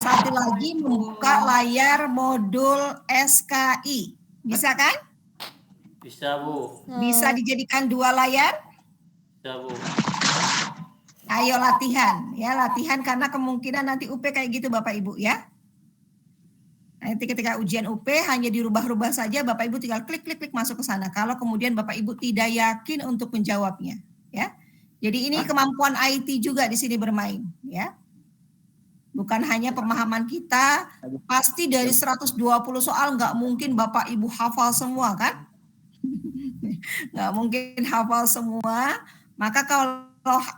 satu lagi membuka layar modul SKI. Bisa kan? Bisa, Bu. Bisa dijadikan 2 layar? Bisa, Bu. Ayo latihan, ya latihan karena kemungkinan nanti UP kayak gitu Bapak Ibu ya. Nanti ketika ujian UP hanya dirubah-rubah saja, Bapak Ibu tinggal klik masuk ke sana. Kalau kemudian Bapak Ibu tidak yakin untuk menjawabnya, ya. Jadi ini kemampuan IT juga di sini bermain, ya. Bukan hanya pemahaman kita, pasti dari 120 soal nggak mungkin Bapak Ibu hafal semua kan? Nggak mungkin hafal semua. Maka kalau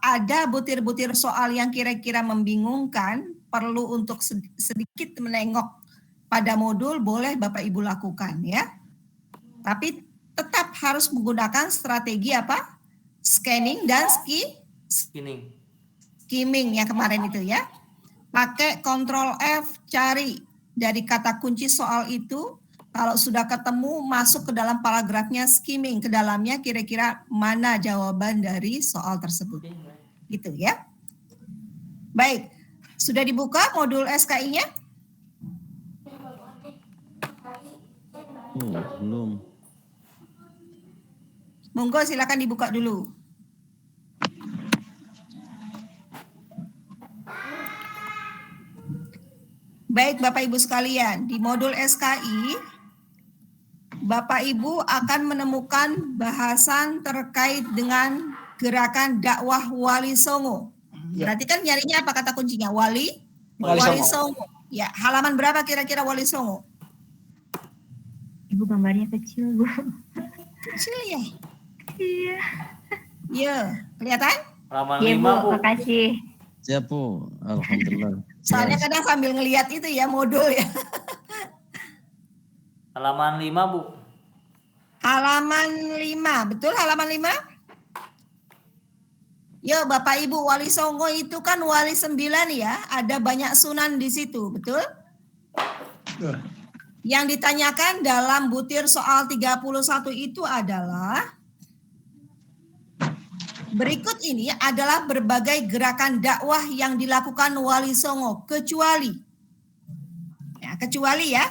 ada butir-butir soal yang kira-kira membingungkan, perlu untuk sedikit menengok pada modul, boleh Bapak Ibu lakukan ya. Tapi tetap harus menggunakan strategi apa? Scanning dan skimming yang kemarin itu ya. Pakai Ctrl F, cari dari kata kunci soal itu. Kalau sudah ketemu, masuk ke dalam paragrafnya, skimming ke dalamnya, kira-kira mana jawaban dari soal tersebut. Gitu ya. Baik, sudah dibuka modul SKI-nya? Belum. Monggo silakan dibuka dulu. Baik Bapak Ibu sekalian, di modul SKI, Bapak Ibu akan menemukan bahasan terkait dengan gerakan dakwah Wali Songo. Berarti kan nyarinya apa kata kuncinya? Wali Songo. Ya, halaman berapa kira-kira Wali Songo? Ibu gambarnya kecil, Bu. Kecil ya? Iya. Iya, kelihatan? Halaman Iya, 5, Bu. Bu. Makasih. Siap, Bu. Alhamdulillah. Soalnya kadang sambil ngelihat itu ya modul ya. Halaman 5, Bu. Halaman 5, betul halaman 5? Yo Bapak Ibu, Wali Songo itu kan wali 9 ya, ada banyak sunan di situ, betul? Yang ditanyakan dalam butir soal 31 itu adalah berikut ini adalah berbagai gerakan dakwah yang dilakukan Wali Songo, kecuali. Ya, kecuali ya.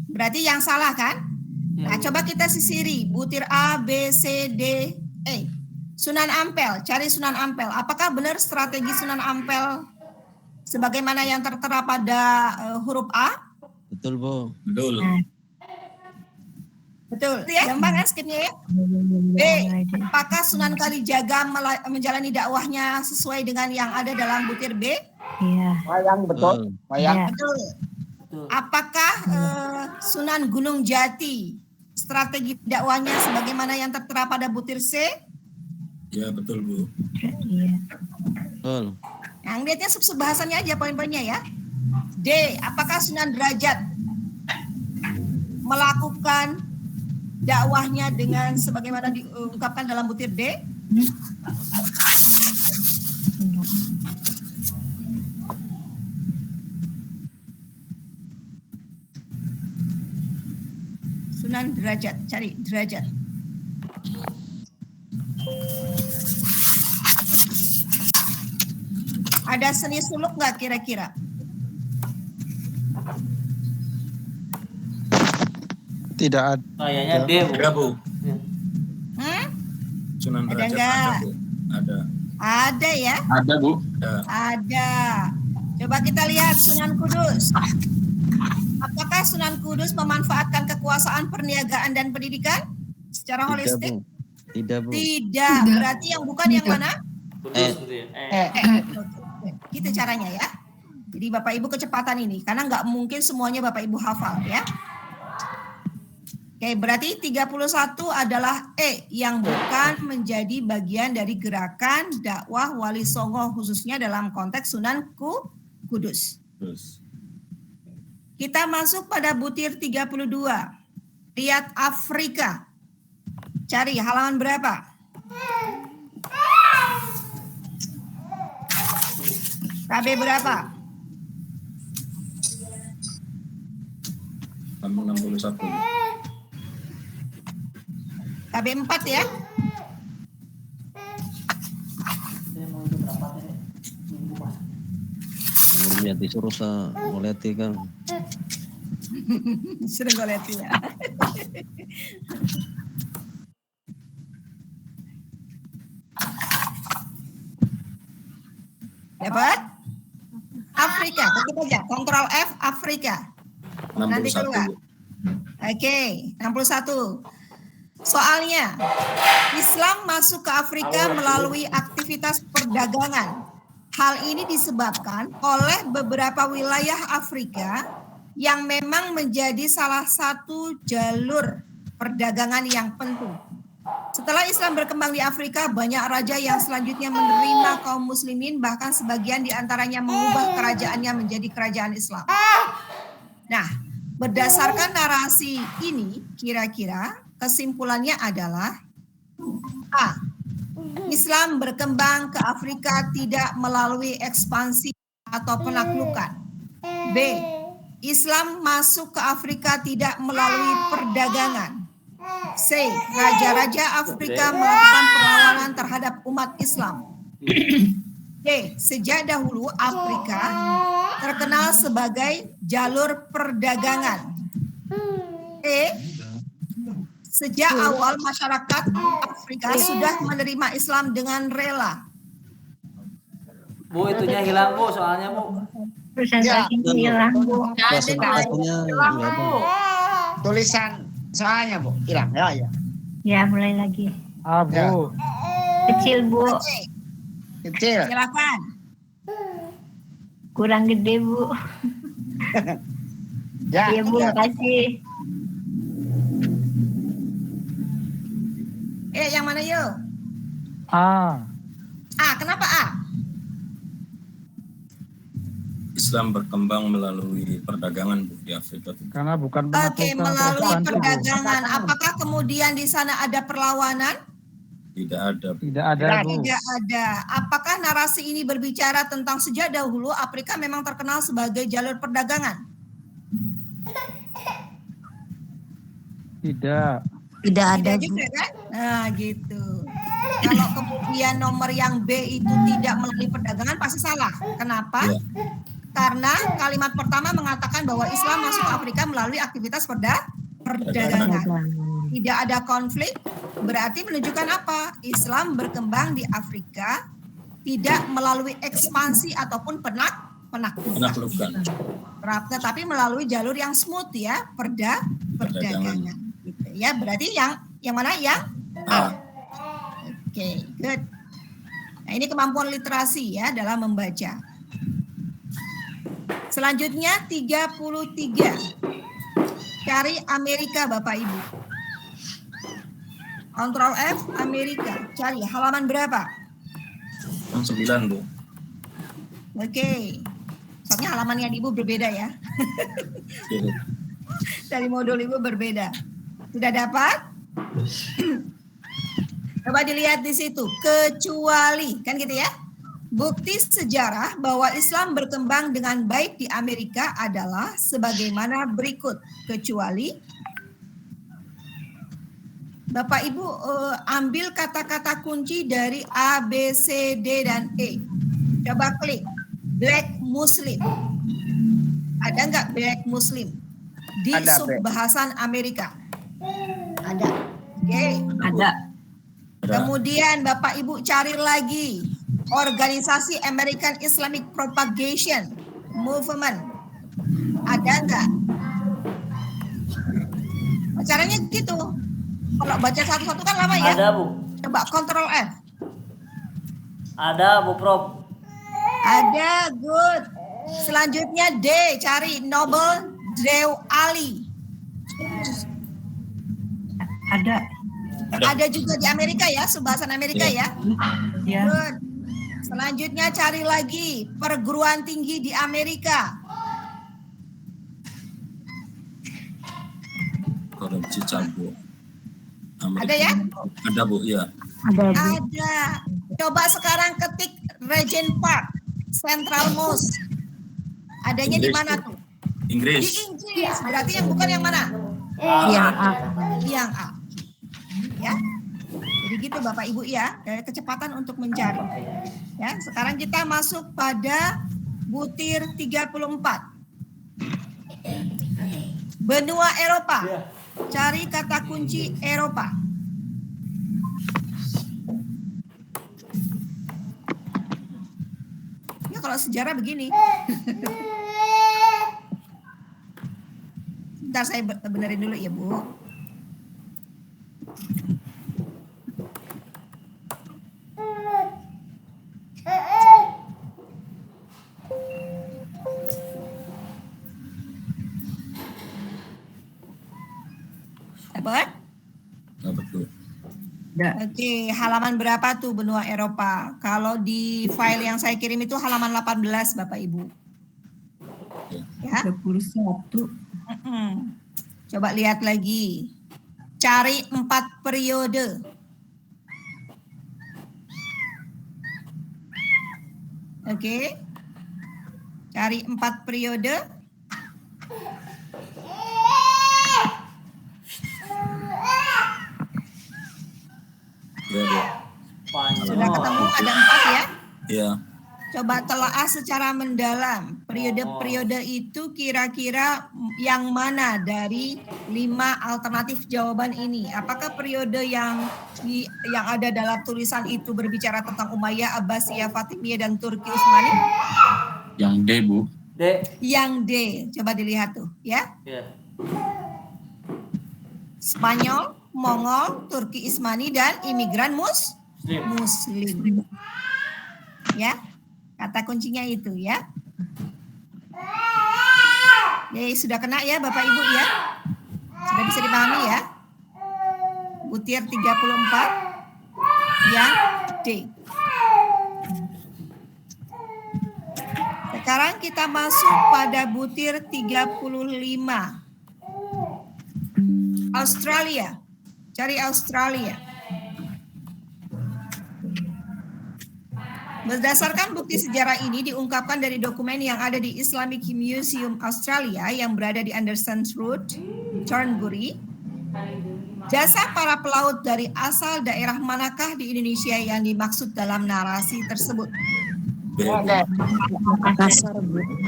Berarti yang salah kan? Nah, coba kita sisiri butir A, B, C, D, E. Sunan Ampel, cari Sunan Ampel. Apakah benar strategi Sunan Ampel sebagaimana yang tertera pada huruf A? Betul, Bu. Betul. Betul. Ya, gampang kan skipnya ya? B. Apakah Sunan Kalijaga menjalani dakwahnya sesuai dengan yang ada dalam butir B? Iya. Wayang betul. Wayang. Betul. Apakah Sunan Gunung Jati strategi dakwahnya sebagaimana yang tertera pada butir C? Ya betul, Bu. Iya. Betul. Yang lihatnya subbahasannya aja poin-poinnya ya. D. Apakah Sunan Derajat melakukan dakwahnya dengan sebagaimana diungkapkan dalam butir D? Sunan Derajat, cari Derajat. Ada seni suluk nggak kira-kira? Tidak ada. Kayaknya D, Bu. Ada, Bu. Sunan Ada Derajat nggak? ada, Bu. Ada. Ada ya? Ada, Bu. Ada. Coba kita lihat Sunan Kudus. Apakah Sunan Kudus memanfaatkan kekuasaan perniagaan dan pendidikan secara holistik? Tidak, Bu. Tidak. Berarti yang bukan yang mana? Kudus, gitu ya. Gitu caranya ya. Jadi Bapak Ibu kecepatan ini, karena nggak mungkin semuanya Bapak Ibu hafal ya. Oke, berarti 31 adalah E yang bukan menjadi bagian dari gerakan dakwah Wali Songo khususnya dalam konteks Sunan Kudus. Terus. Kita masuk pada butir 32. Lihat Afrika. Cari halaman berapa? KB berapa? Halaman 61. KB 4 ya. Nomor ya disuruh ngoleti kan. Sering gue lihat ya. Dapat? Afrika, ketik aja. Kontrol F, Afrika. Nanti 61, keluar. Bu. Oke, 61. Soalnya, Islam masuk ke Afrika melalui aktivitas perdagangan. Hal ini disebabkan oleh beberapa wilayah Afrika yang memang menjadi salah satu jalur perdagangan yang penting. Setelah Islam berkembang di Afrika, banyak raja yang selanjutnya menerima kaum muslimin, bahkan sebagian diantaranya mengubah kerajaannya menjadi kerajaan Islam. Nah, berdasarkan narasi ini, kira-kira kesimpulannya adalah A. Islam berkembang ke Afrika tidak melalui ekspansi atau penaklukan. B. Islam masuk ke Afrika tidak melalui perdagangan. C. Raja-raja Afrika melakukan perlawanan terhadap umat Islam. D. Sejak dahulu Afrika terkenal sebagai jalur perdagangan. E. Sejak awal masyarakat Afrika sudah menerima Islam dengan rela. Bu, itunya hilang Bu, soalnya Bu. Presentasinya hilang, Bu. Presentasinya nggak ada. Tulisan soalnya Bu hilang ya. Ya, mulai lagi. Bu. Kecil, Bu. Oke, Kecil. silakan. Kurang gede, Bu. Ya. Iya, Bu, makasih. Yang mana yuk? A. A, kenapa A? Islam berkembang melalui perdagangan, Bu, di Afrika. Karena bukan Oke, penaklukan melalui ekspansi, Bu. perdagangan. Apakah kemudian di sana ada perlawanan? Tidak ada, Bu. Tidak ada, Bu. Tidak ada. Apakah narasi ini berbicara tentang sejak dahulu Afrika memang terkenal sebagai jalur perdagangan? Tidak. Tidak ada, Tidak juga kan? Nah, gitu. Kalau kemudian nomor yang B itu tidak melalui perdagangan pasti salah. Kenapa? Ya. Karena kalimat pertama mengatakan bahwa Islam masuk Afrika melalui aktivitas perdagangan. Tidak ada konflik, berarti menunjukkan apa? Islam berkembang di Afrika tidak melalui ekspansi ataupun penaklukan. Tetapi melalui jalur yang smooth ya, perdagangan. Gitu ya, berarti yang mana yang A? Oke, good. Nah, ini kemampuan literasi ya dalam membaca. Selanjutnya 33. Cari Amerika Bapak Ibu. Kontrol F Amerika. Cari halaman berapa? 9, Bu. Oke. Soalnya halamannya Ibu berbeda ya. Iya, Bu. Dari modul Ibu berbeda. Sudah dapat? Coba dilihat di situ. Kecuali, kan gitu ya. Bukti sejarah bahwa Islam berkembang dengan baik di Amerika adalah sebagaimana berikut. Kecuali, Bapak Ibu ambil kata-kata kunci dari A, B, C, D, dan E. Coba klik. Black Muslim. Ada nggak Black Muslim? Di Ada, subbahasan Amerika. Ada. Oke. Ada. Kemudian Bapak Ibu cari lagi organisasi American Islamic Propagation Movement. Ada enggak? Caranya gitu. Kalau baca satu-satu kan lama ya. Ada Bu. Coba kontrol F. Ada Bu Prof. Ada, good. Selanjutnya D, cari Noble Drew Ali. Ada. Ada juga di Amerika ya, subbahasan Amerika ya. Ya. Good. Selanjutnya cari lagi perguruan tinggi di Amerika. Korupsi campur. Ada ya? Ada, Bu, iya. Ada. Coba sekarang ketik Regent Park, Central Mosque. Adanya di mana tuh? Di Inggris. Inggris. Berarti yang bukan yang mana? Yang A. Yang A. Ya. Jadi gitu Bapak Ibu ya, kecepatan untuk mencari. Ya, sekarang kita masuk pada Butir 34. Benua Eropa. Cari kata kunci Eropa. Ya kalau sejarah begini. Bentar saya benerin dulu ya Bu. Dapat? Dapat Bu. Oke, halaman berapa tuh benua Eropa? Kalau di file yang saya kirim itu halaman 18 Bapak Ibu. Ya. 21. Coba lihat lagi. Cari 4 periode. Oke. Cari 4 periode. Ya, Bu. Sudah ketemu ada 4 ya? Iya. Coba telaah secara mendalam. Periode-periode itu kira-kira yang mana dari 5 alternatif jawaban ini? Apakah periode yang ada dalam tulisan itu berbicara tentang Umayyah, Abbasiyah, Fatimiyah, dan Turki Utsmani? Yang D, Bu. D. Yang D. Coba dilihat tuh, ya. Iya. Spanyol, Mongol, Turki Utsmani, dan imigran Muslim. Ya. Kata kuncinya itu ya. Jadi sudah kena ya Bapak Ibu ya. Sudah bisa dipahami ya. Butir 34 yang D. Sekarang kita masuk pada butir 35. Australia. Cari Australia. Berdasarkan bukti sejarah ini diungkapkan dari dokumen yang ada di Islamic Museum Australia yang berada di Anderson Road, Thornbury. Jasa para pelaut dari asal daerah manakah di Indonesia yang dimaksud dalam narasi tersebut? B, Bu.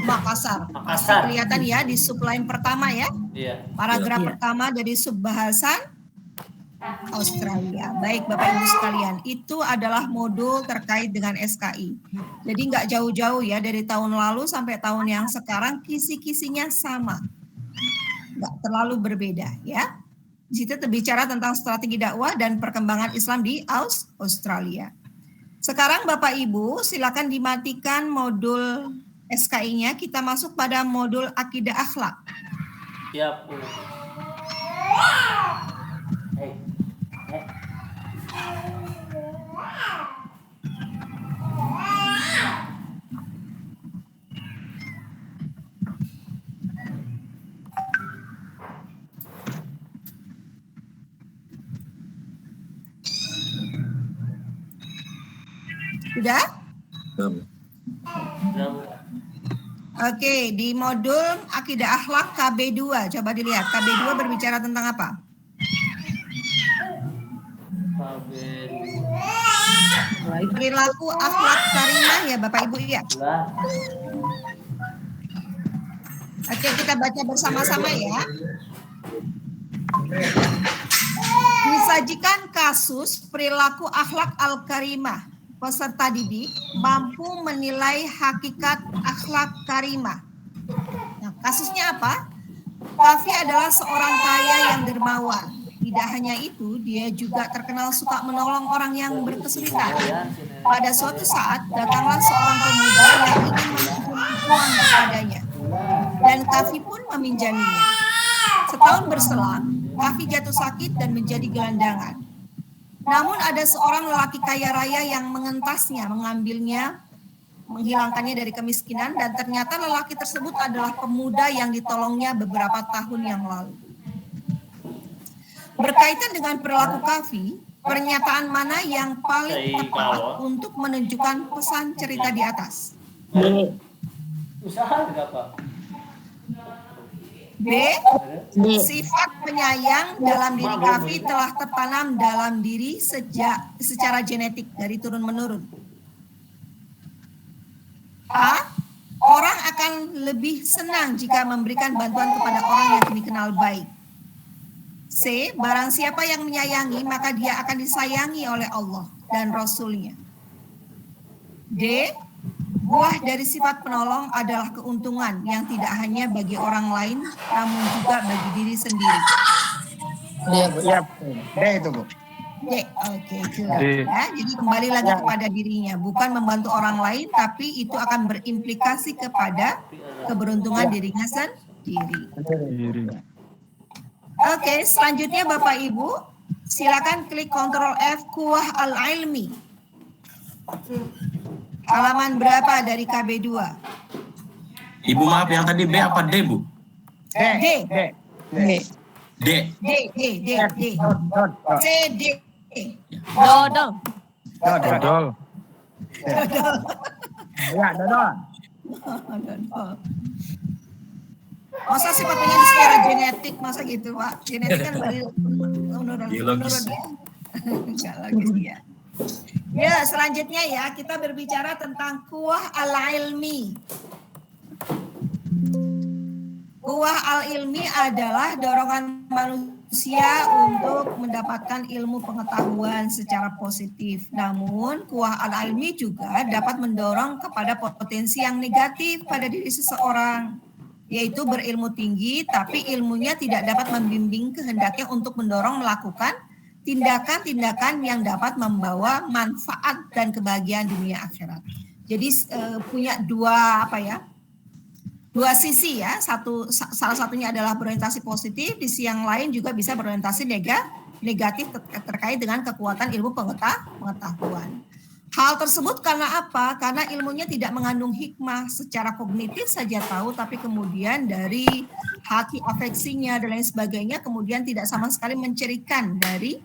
Makassar. Pasti kelihatan ya di subline pertama ya. Iya. Paragraf pertama dari subbahasan Australia. Baik Bapak Ibu sekalian, itu adalah modul terkait dengan SKI. Jadi nggak jauh-jauh ya dari tahun lalu sampai tahun yang sekarang kisi-kisinya sama. Nggak terlalu berbeda ya. Di situ terbicara tentang strategi dakwah dan perkembangan Islam di Australia. Sekarang Bapak Ibu silakan dimatikan modul SKI-nya. Kita masuk pada modul akidah akhlak. Siap, Bu. Sudah? Ya, Bu. Sudah, Bu. Oke, di modul akidah akhlak KB2. Coba dilihat, KB2 berbicara tentang apa? Perilaku akhlak karimah ya Bapak Ibu ya. Oke, kita baca bersama-sama ya. Disajikan kasus perilaku akhlak al-karimah. Peserta didik mampu menilai hakikat akhlak karimah. Nah, kasusnya apa? Kafi adalah seorang kaya yang dermawan. Tidak hanya itu, dia juga terkenal suka menolong orang yang berkesulitan. Pada suatu saat, datanglah seorang pemuda yang ingin meminjam uang kepadanya. Dan Kafi pun meminjaminya. Setahun berselang, Kafi jatuh sakit dan menjadi gelandangan. Namun ada seorang lelaki kaya raya yang mengentasnya, mengambilnya, menghilangkannya dari kemiskinan, dan ternyata lelaki tersebut adalah pemuda yang ditolongnya beberapa tahun yang lalu. Berkaitan dengan perilaku Kafi, pernyataan mana yang paling tepat untuk menunjukkan pesan cerita di atas? Usaha tidak apa? B. Sifat penyayang dalam diri Kafi telah tertanam dalam diri secara genetik dari turun-menurun. A. akan lebih senang jika memberikan bantuan kepada orang yang dikenal baik. C. Barang siapa yang menyayangi, maka dia akan disayangi oleh Allah dan Rasul-Nya. D. Buah dari sifat penolong adalah keuntungan yang tidak hanya bagi orang lain, namun juga bagi diri sendiri. Iya, Bu. Iya, Bu. Itu, Bu. D. Oke, jelas. D. Ya, jadi kembali lagi kepada dirinya, bukan membantu orang lain, tapi itu akan berimplikasi kepada keberuntungan dirinya sendiri. Diri. Oke, selanjutnya Bapak Ibu, silakan klik Ctrl F kuah al-ilmi. Halaman berapa dari KB2? Ibu maaf, yang tadi B apa D, Bu? D. D. D. C, D. Dodol. Dodol. Ya, Dodol. Masa sifatnya secara genetik, masa gitu Pak? Genetik kan menurun. Biologis. Enggak logis ya. Ya, selanjutnya ya, kita berbicara tentang kuah al-ilmi. Kuah al-ilmi adalah dorongan manusia untuk mendapatkan ilmu pengetahuan secara positif. Namun, kuah al-ilmi juga dapat mendorong kepada potensi yang negatif pada diri seseorang, yaitu berilmu tinggi, tapi ilmunya tidak dapat membimbing kehendaknya untuk mendorong melakukan tindakan-tindakan yang dapat membawa manfaat dan kebahagiaan dunia akhirat. Jadi punya dua sisi ya. Salah satunya adalah berorientasi positif, di sisi yang lain juga bisa berorientasi negatif terkait dengan kekuatan ilmu pengetahuan. Hal tersebut karena apa? Karena ilmunya tidak mengandung hikmah, secara kognitif saja tahu, tapi kemudian dari hati afeksinya dan lain sebagainya kemudian tidak sama sekali mencirikan dari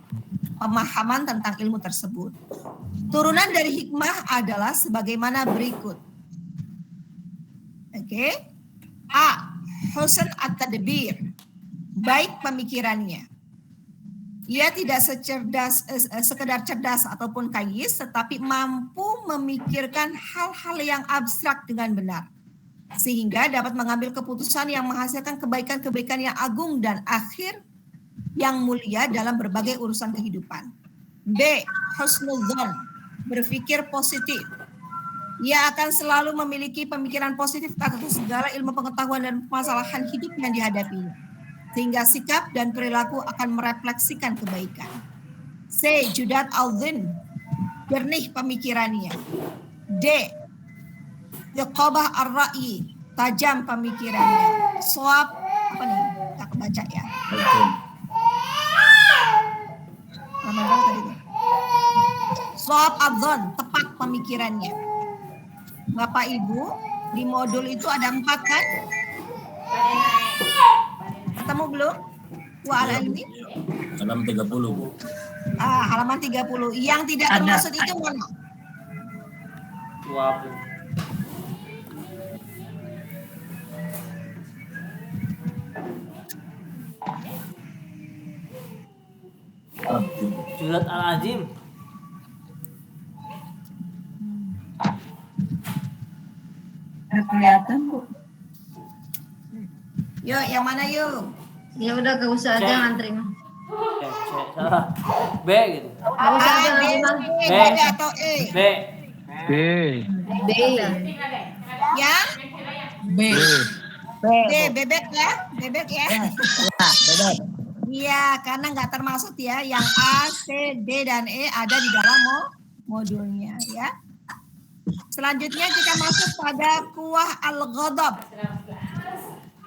pemahaman tentang ilmu tersebut. Turunan dari hikmah adalah sebagaimana berikut. Oke. A. Husn at-tadbir. Baik pemikirannya. Ia tidak sekedar cerdas ataupun kayis, tetapi mampu memikirkan hal-hal yang abstrak dengan benar, sehingga dapat mengambil keputusan yang menghasilkan kebaikan-kebaikan yang agung dan akhir yang mulia dalam berbagai urusan kehidupan. B. Husnudzon, berpikir positif. Ia akan selalu memiliki pemikiran positif atas segala ilmu pengetahuan dan permasalahan hidup yang dihadapinya, sehingga sikap dan perilaku akan merefleksikan kebaikan. C. Judat al-dhin, jernih pemikirannya. D. Iqabah ar-ra'yi, tajam pemikirannya. Shawab, apa nih? Tak kebaca ya. Nama tadi tuh. Shawab al-dhon, tepat pemikirannya. Bapak Ibu, di modul itu ada 4 kan? Ketemu belum? Kuah al-ilmi? Halaman 30, Bu. Halaman 30. Yang tidak termasuk itu mana? Wah, Surat Al-Azim. Kelihatan, Bu. Yuk, yang mana yuk? Ya udah gak usah aja ngantri mah. Salah. B gitu. Gak usah aja B, ngantri mah. B atau E? B. B. B. Yang? B. D, bebek ya? Bebek ya? Bebek. Iya, karena nggak termasuk ya. Yang A, C, D, dan E ada di dalam modulnya ya. Selanjutnya kita masuk pada kuah al-ghadab.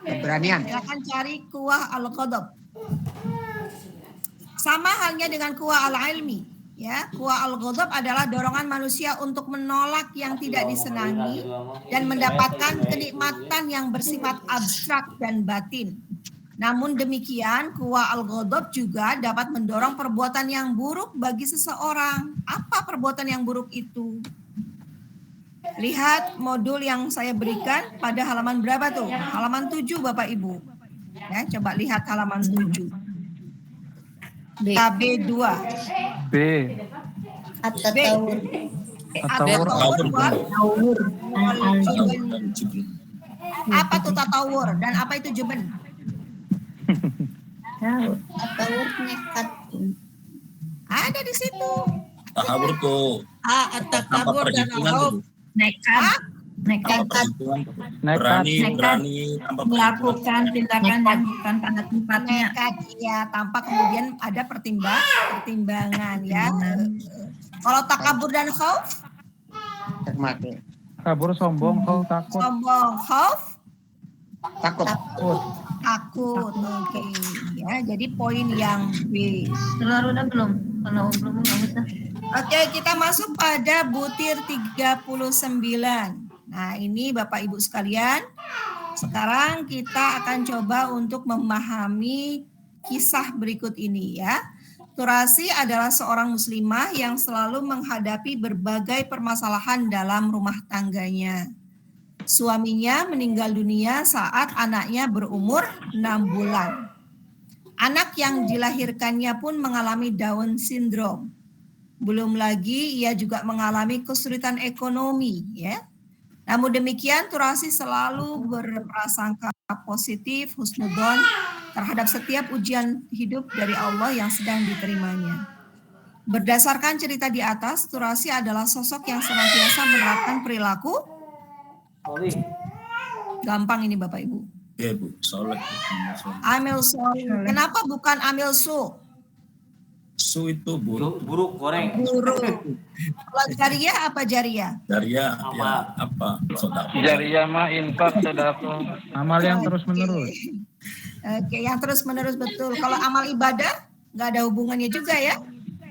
Keberanian. Silakan cari kuah al-ghadab. Sama halnya dengan kuah al-ilmi, ya. Kuah al-ghadab adalah dorongan manusia untuk menolak yang tidak disenangi dan mendapatkan kenikmatan yang bersifat abstrak dan batin. Namun demikian, kuah al-ghadab juga dapat mendorong perbuatan yang buruk bagi seseorang. Apa perbuatan yang buruk itu? Lihat modul yang saya berikan pada halaman berapa tuh? Halaman 7 Bapak Ibu. Ya, coba lihat halaman 7. KB2. B. B. Atau Apa tuh tatawur dan apa itu juben? Tatawur nekat. Ada di situ. Tahawur tuh tanpa perhitungan tuh. Nekat. Nekat. Tanpa perhitungan tuh. Nekat. Berani Nekat. tanpa perhitungan. Melakukan tindakan yang bukan pada tempatnya. Nekat ya, tanpa kemudian ada pertimbangan ya. Kalau takabur dan khauf, Mati. Kabur sombong, kau takut. sombong, khauf, Takut. takut. Oke, ya. Jadi poin yang B. Telur udah belum? Kalau belum nggak usah. Oke, kita masuk pada butir 39. Nah, ini Bapak Ibu sekalian. Sekarang kita akan coba untuk memahami kisah berikut ini ya. Turasi adalah seorang muslimah yang selalu menghadapi berbagai permasalahan dalam rumah tangganya. Suaminya meninggal dunia saat anaknya berumur 6 bulan. Anak yang dilahirkannya pun mengalami Down syndrome. Belum lagi ia juga mengalami kesulitan ekonomi ya. Namun demikian Turasi selalu berprasangka positif, husnudon terhadap setiap ujian hidup dari Allah yang sedang diterimanya. Berdasarkan cerita di atas, Turasi adalah sosok yang senantiasa menerapkan perilaku gampang ini Bapak Ibu. Iya Bu, soleh. Amil soleh. Kenapa bukan amil su? Su itu buruk. Buruk goreng. Buruk. Kalau jariyah apa jariyah? Daria ya apa? Saudara. Jariyah mah infak sedekah. Amal yang terus menerus. Oke, yang terus menerus betul. Kalau amal ibadah nggak ada hubungannya juga ya.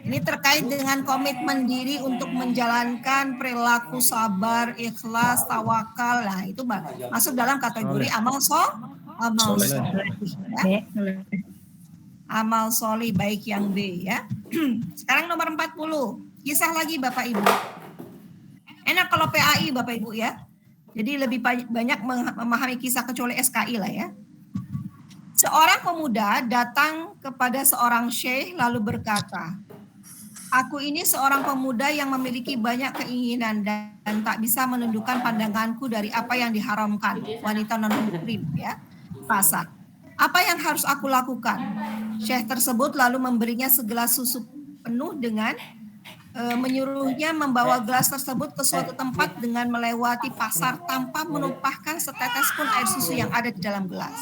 Ini terkait dengan komitmen diri untuk menjalankan perilaku sabar, ikhlas, tawakal. Nah, itu masuk dalam kategori amal soleh. Ya. Amal soleh baik yang B ya. Sekarang nomor 40. Kisah lagi Bapak Ibu. Enak kalau PAI Bapak Ibu ya. Jadi lebih banyak memahami kisah kecuali SKI lah ya. Seorang pemuda datang kepada seorang syekh lalu berkata, "Aku ini seorang pemuda yang memiliki banyak keinginan dan tak bisa menundukkan pandanganku dari apa yang diharamkan wanita non-muslim ya, pasar. Apa yang harus aku lakukan?" Syekh tersebut lalu memberinya segelas susu penuh dengan menyuruhnya membawa gelas tersebut ke suatu tempat dengan melewati pasar tanpa menumpahkan setetes pun air susu yang ada di dalam gelas.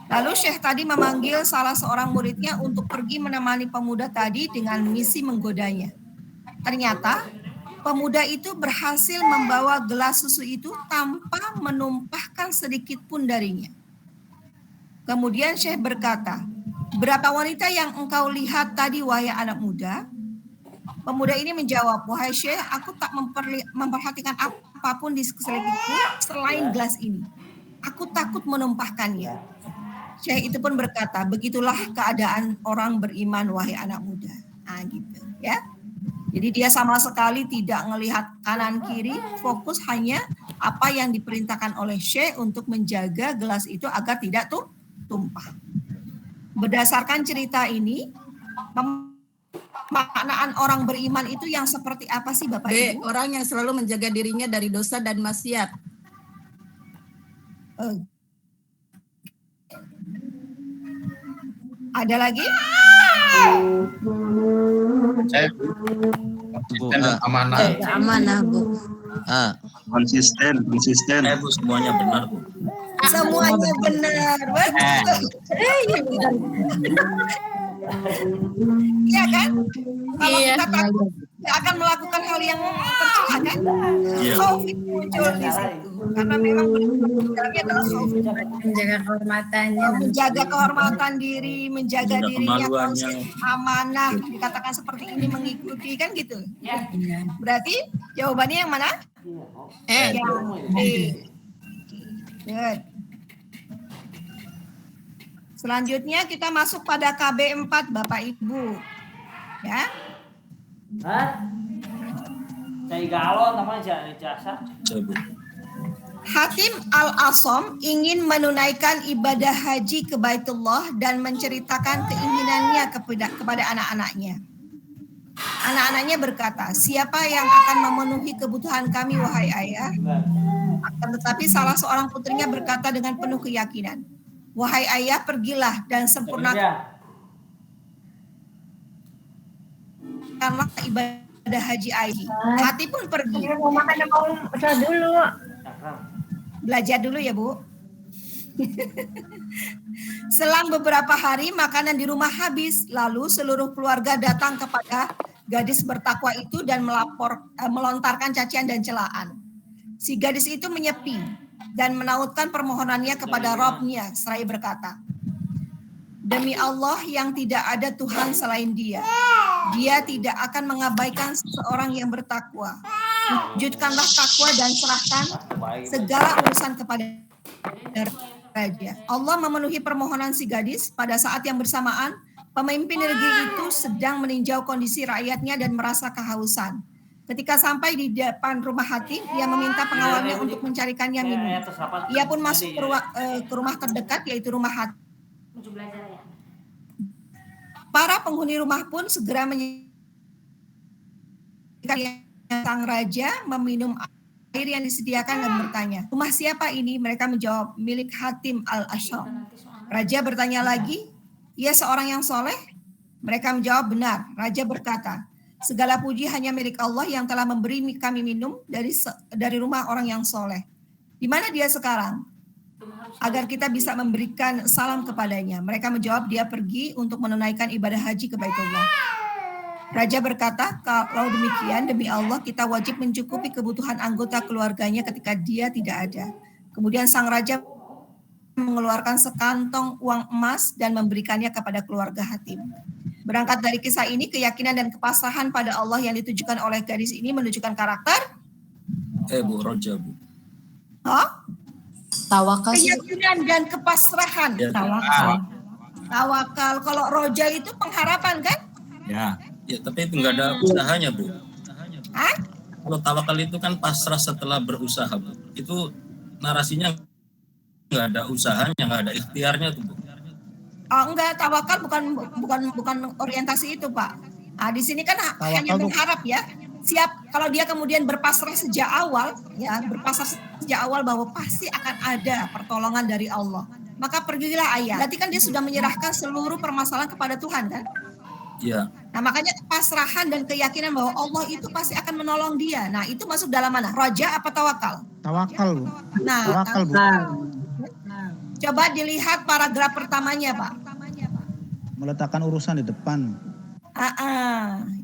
Lalu Syekh tadi memanggil salah seorang muridnya untuk pergi menemani pemuda tadi dengan misi menggodanya. Ternyata pemuda itu berhasil membawa gelas susu itu tanpa menumpahkan sedikit pun darinya. Kemudian Syekh berkata, "Berapa wanita yang engkau lihat tadi wahai anak muda?" Pemuda ini menjawab, "Wahai Syekh, aku tak memperhatikan apapun di sekelilingku selain gelas ini. Aku takut menumpahkannya." Syekh itu pun berkata, "Begitulah keadaan orang beriman wahai anak muda." Nah gitu ya. Jadi dia sama sekali tidak melihat kanan kiri, fokus hanya apa yang diperintahkan oleh Syekh untuk menjaga gelas itu agar tidak tumpah. Berdasarkan cerita ini, pemaknaan orang beriman itu yang seperti apa sih Bapak Ibu? Orang yang selalu menjaga dirinya dari dosa dan maksiat. Ada lagi? Konsisten dan amanah. Amanah Bu. Konsisten. Bu, semuanya benar Bu. Semuanya benar. Betul. Iya kan? Kalau kita takut akan melakukan hal yang tercela kan? Khauf itu muncul di situ. Karena memang dalamnya adalah khauf. Menjaga kehormatannya. Menjaga kehormatan diri, menjaga Menjaga dirinya, kemaluannya. amanah, dikatakan seperti ini mengikuti kan gitu. Berarti jawabannya yang mana? Good. Selanjutnya kita masuk pada KB 4 Bapak Ibu. Ya. Hah? Cai galon namanya jasa. Hatim Al-Asom ingin menunaikan ibadah haji ke Baitullah dan menceritakan keinginannya kepada anak-anaknya. Anak-anaknya berkata, "Siapa yang akan memenuhi kebutuhan kami wahai ayah?" Tetapi salah seorang putrinya berkata dengan penuh keyakinan, "Wahai ayah, pergilah dan sempurnakanlah ibadah haji ayah." Hati pun pergi. Mau makan mau dulu. Belajar dulu ya, Bu. Selang beberapa hari makanan di rumah habis, lalu seluruh keluarga datang kepada gadis bertakwa itu dan melontarkan cacian dan celaan. Si gadis itu menyepi dan menautkan permohonannya kepada Rabb-nya seraya berkata, "Demi Allah yang tidak ada Tuhan selain Dia, Dia tidak akan mengabaikan seseorang yang bertakwa. Wujudkanlah takwa dan serahkan segala urusan kepada Raja." Allah memenuhi permohonan si gadis. Pada saat yang bersamaan, pemimpin negeri itu sedang meninjau kondisi rakyatnya dan merasa kehausan. Ketika sampai di depan rumah Hatim, ia meminta pengawalnya untuk mencarikannya minum. Ia pun masuk ke rumah terdekat, yaitu rumah Hatim. Para penghuni rumah pun segera menyediakan sang raja meminum air yang disediakan dan bertanya, "Rumah siapa ini?" Mereka menjawab, "Milik Hatim al-Asyam." Raja bertanya lagi, "Ia seorang yang soleh?" Mereka menjawab, "Benar." Raja berkata, "Segala puji hanya milik Allah yang telah memberi kami minum dari rumah orang yang soleh. Di mana dia sekarang? Agar kita bisa memberikan salam kepadanya." Mereka menjawab, "Dia pergi untuk menunaikan ibadah haji ke Baitullah." Raja berkata, "Kalau demikian, demi Allah kita wajib mencukupi kebutuhan anggota keluarganya ketika dia tidak ada." Kemudian sang raja mengeluarkan sekantong uang emas dan memberikannya kepada keluarga Hatim. Berangkat dari kisah ini, keyakinan dan kepasrahan pada Allah yang ditujukan oleh gadis ini menunjukkan karakter Bu, roja, Bu. Tawakal. Keyakinan dan kepasrahan. Ya, Tawakal. Kalau roja itu pengharapan kan? Ya, tapi itu nggak ada usahanya, Bu. Hah? Kalau tawakal itu kan pasrah setelah berusaha, Bu. Itu narasinya nggak ada usahanya, nggak ada ikhtiarnya tuh, Bu. Oh enggak, tawakal bukan orientasi itu, Pak. Nah, di sini kan hanya berharap ya. Siap kalau dia kemudian berpasrah sejak awal, ya, bahwa pasti akan ada pertolongan dari Allah. Maka pergilah ayah. Berarti kan dia sudah menyerahkan seluruh permasalahan kepada Tuhan kan? Iya. Nah, makanya kepasrahan dan keyakinan bahwa Allah itu pasti akan menolong dia. Nah, itu masuk dalam mana? Roja apa tawakal? Tawakal, Bu. Nah, Tawakal, Bu. Coba dilihat paragraf pertamanya, Pak. Meletakkan urusan di depan.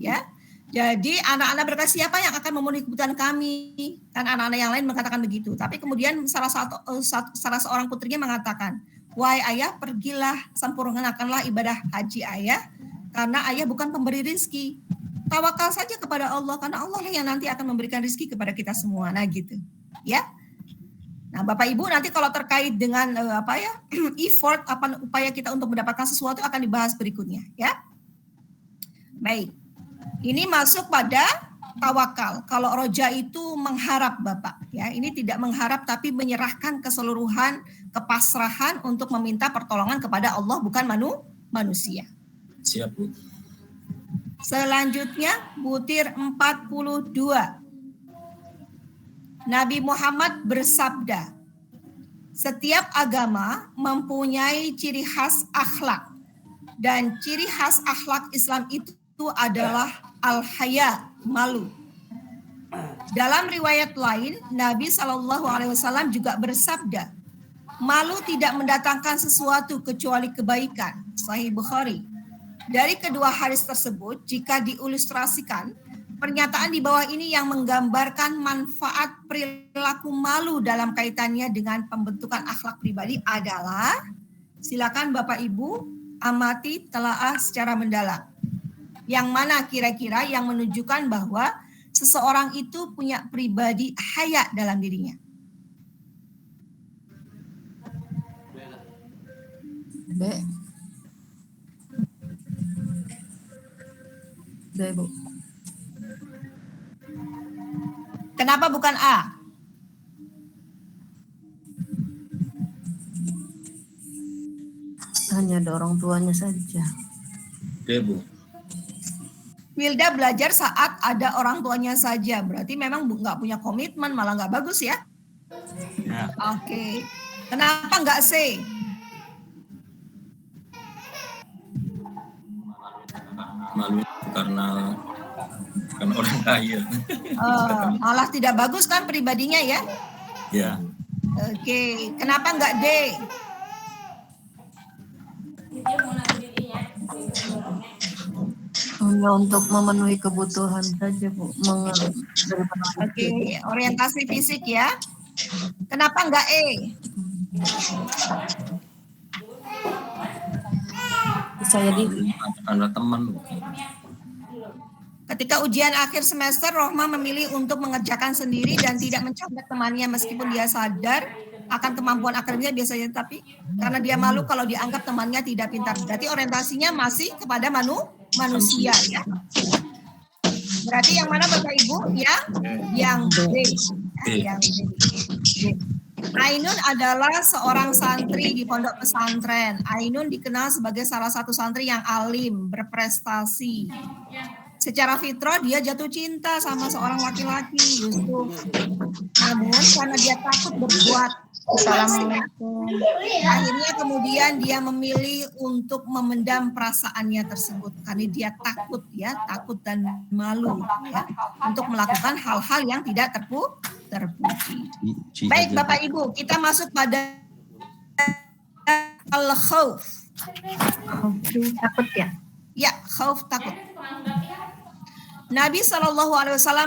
Ya. Jadi anak-anak berkata, "Siapa yang akan memenuhi kebutuhan kami?" Kan anak-anak yang lain mengatakan begitu. Tapi kemudian salah seorang putrinya mengatakan, "Wahai ayah, pergilah sempurnakanlah ibadah haji ayah, karena ayah bukan pemberi rizki. Tawakal saja kepada Allah, karena Allah lah yang nanti akan memberikan rizki kepada kita semua." Nah gitu, ya. Nah Bapak Ibu nanti kalau terkait dengan effort, upaya kita untuk mendapatkan sesuatu akan dibahas berikutnya, ya. Baik, ini masuk pada tawakal. Kalau roja itu mengharap, Bapak, ya. Ini tidak mengharap tapi menyerahkan keseluruhan kepasrahan untuk meminta pertolongan kepada Allah, bukan manusia. Siap, Bu. Selanjutnya butir 42. Nabi Muhammad bersabda, "Setiap agama mempunyai ciri khas akhlak, dan ciri khas akhlak Islam itu adalah al-haya, malu." Dalam riwayat lain, Nabi SAW juga bersabda, "Malu tidak mendatangkan sesuatu kecuali kebaikan." Sahih Bukhari. Dari kedua hadis tersebut, jika diilustrasikan, pernyataan di bawah ini yang menggambarkan manfaat perilaku malu dalam kaitannya dengan pembentukan akhlak pribadi adalah, silakan Bapak Ibu amati telaah secara mendalam. Yang mana kira-kira yang menunjukkan bahwa seseorang itu punya pribadi haya dalam dirinya. B, Bu. Kenapa bukan A? Hanya ada orang tuanya saja. Bu. Wilda belajar saat ada orang tuanya saja. Berarti memang nggak punya komitmen, malah nggak bagus ya. Oke. Kenapa nggak C? Malu karena orang kaya. Malah tidak bagus kan pribadinya ya? Ya. Oke. Kenapa nggak D? Hanya untuk memenuhi kebutuhan saja, Bu. Oke. Orientasi fisik ya. Kenapa nggak E? Saya diri. Karena teman. Ketika ujian akhir semester, Rohma memilih untuk mengerjakan sendiri dan tidak mencontoh temannya meskipun dia sadar akan kemampuan akademiknya biasanya, tapi karena dia malu kalau dianggap temannya tidak pintar. Berarti orientasinya masih kepada manusia ya. Berarti yang mana Bapak Ibu? Yang B. Yang B. Ainun adalah seorang santri di pondok pesantren. Ainun dikenal sebagai salah satu santri yang alim, berprestasi. Secara fitrah dia jatuh cinta sama seorang laki-laki, Yusuf. Namun karena dia takut berbuat, akhirnya kemudian dia memilih untuk memendam perasaannya tersebut. Karena dia takut dan malu ya, untuk melakukan hal-hal yang tidak terpuji. Baik Bapak Ibu, kita masuk pada al-khauf. Takut ya? Ya, khauf takut. Nabi SAW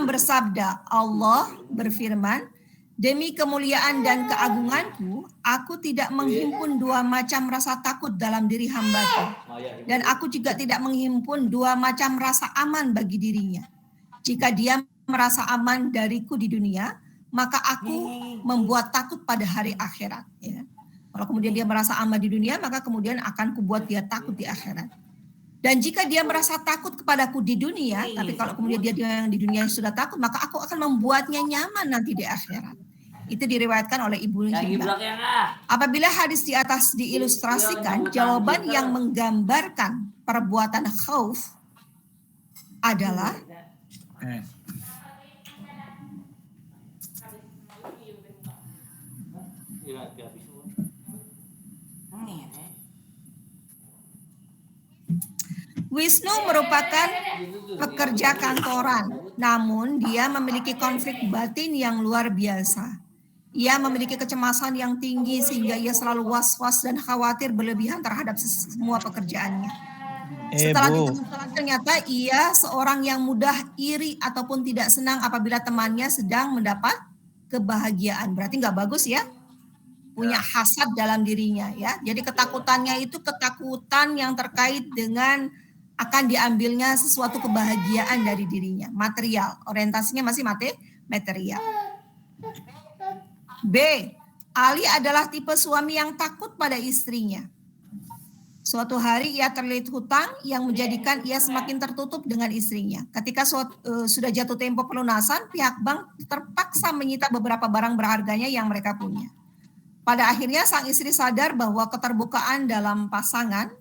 bersabda, Allah berfirman, demi kemuliaan dan keagunganku, aku tidak menghimpun dua macam rasa takut dalam diri hambaku. Dan aku juga tidak menghimpun dua macam rasa aman bagi dirinya. Jika dia merasa aman dariku di dunia, maka aku membuat takut pada hari akhirat. Ya. Kalau kemudian dia merasa aman di dunia, maka kemudian akan kubuat dia takut di akhirat. Dan jika dia merasa takut kepadaku di dunia, tapi kalau kemudian dia yang di dunia sudah takut, maka aku akan membuatnya nyaman nanti di akhirat. Itu diriwayatkan oleh Ibu Hibah. Apabila hadis di atas diilustrasikan, jawaban yang menggambarkan perbuatan khauf adalah Wisnu merupakan pekerja kantoran, namun dia memiliki konflik batin yang luar biasa. Ia memiliki kecemasan yang tinggi sehingga ia selalu was-was dan khawatir berlebihan terhadap semua pekerjaannya. Setelah ditemukan ternyata ia seorang yang mudah iri ataupun tidak senang apabila temannya sedang mendapat kebahagiaan. Berarti nggak bagus ya? Punya hasad dalam dirinya ya. Jadi ketakutannya itu ketakutan yang terkait dengan akan diambilnya sesuatu kebahagiaan dari dirinya, material. Orientasinya masih material. B. Ali adalah tipe suami yang takut pada istrinya. Suatu hari ia terlilit hutang yang menjadikan ia semakin tertutup dengan istrinya. Ketika sudah jatuh tempo pelunasan, pihak bank terpaksa menyita beberapa barang berharganya yang mereka punya. Pada akhirnya sang istri sadar bahwa keterbukaan dalam pasangan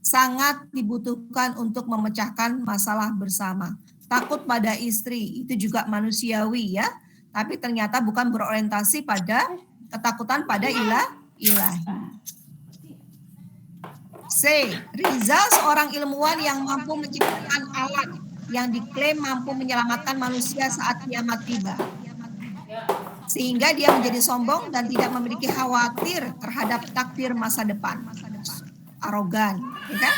sangat dibutuhkan untuk memecahkan masalah bersama. Takut pada istri itu juga manusiawi ya, tapi ternyata bukan berorientasi pada ketakutan pada ilahi. C. Rizal seorang ilmuwan yang mampu menciptakan alat yang diklaim mampu menyelamatkan manusia saat kiamat tiba. Sehingga dia menjadi sombong dan tidak memiliki khawatir terhadap takdir masa depan. Arogan, ya kan?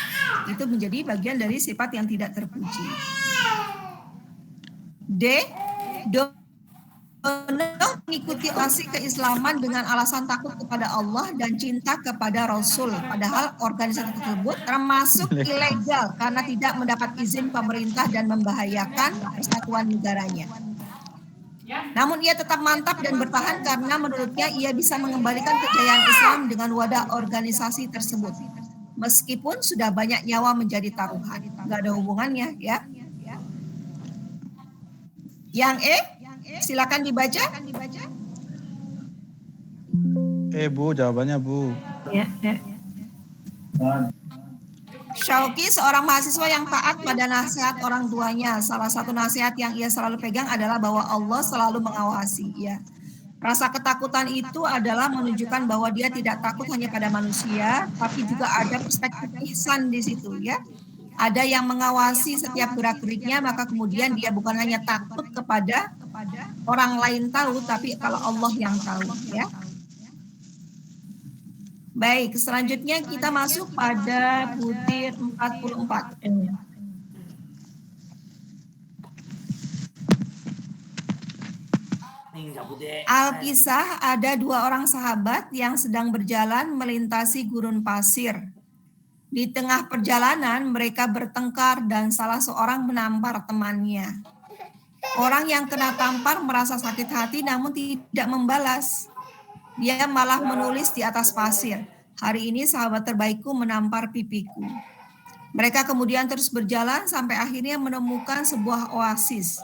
Itu menjadi bagian dari sifat yang tidak terpuji. D. Dono mengikuti asik keislaman dengan alasan takut kepada Allah dan cinta kepada Rasul. Padahal organisasi tersebut termasuk ilegal karena tidak mendapat izin pemerintah dan membahayakan persatuan negaranya. Namun ia tetap mantap dan bertahan karena menurutnya ia bisa mengembalikan kejayaan Islam dengan wadah organisasi tersebut. Meskipun sudah banyak nyawa menjadi taruhan. Nggak ada hubungannya ya. Yang E, silakan dibaca. Bu, jawabannya Bu. Ya. Syauqi seorang mahasiswa yang taat pada nasihat orang tuanya. Salah satu nasihat yang ia selalu pegang adalah bahwa Allah selalu mengawasi. Ya. Rasa ketakutan itu adalah menunjukkan bahwa dia tidak takut hanya pada manusia, tapi juga ada perspektif ihsan di situ ya. Ada yang mengawasi setiap gerak-geriknya, maka kemudian dia bukan hanya takut kepada orang lain tahu, tapi kalau Allah yang tahu ya. Baik, selanjutnya kita masuk pada butir 44. Alkisah, ada dua orang sahabat yang sedang berjalan melintasi gurun pasir. Di tengah perjalanan mereka bertengkar dan salah seorang menampar temannya. Orang yang kena tampar merasa sakit hati namun tidak membalas. Dia malah menulis di atas pasir, "Hari ini sahabat terbaikku menampar pipiku." Mereka kemudian terus berjalan sampai akhirnya menemukan sebuah oasis.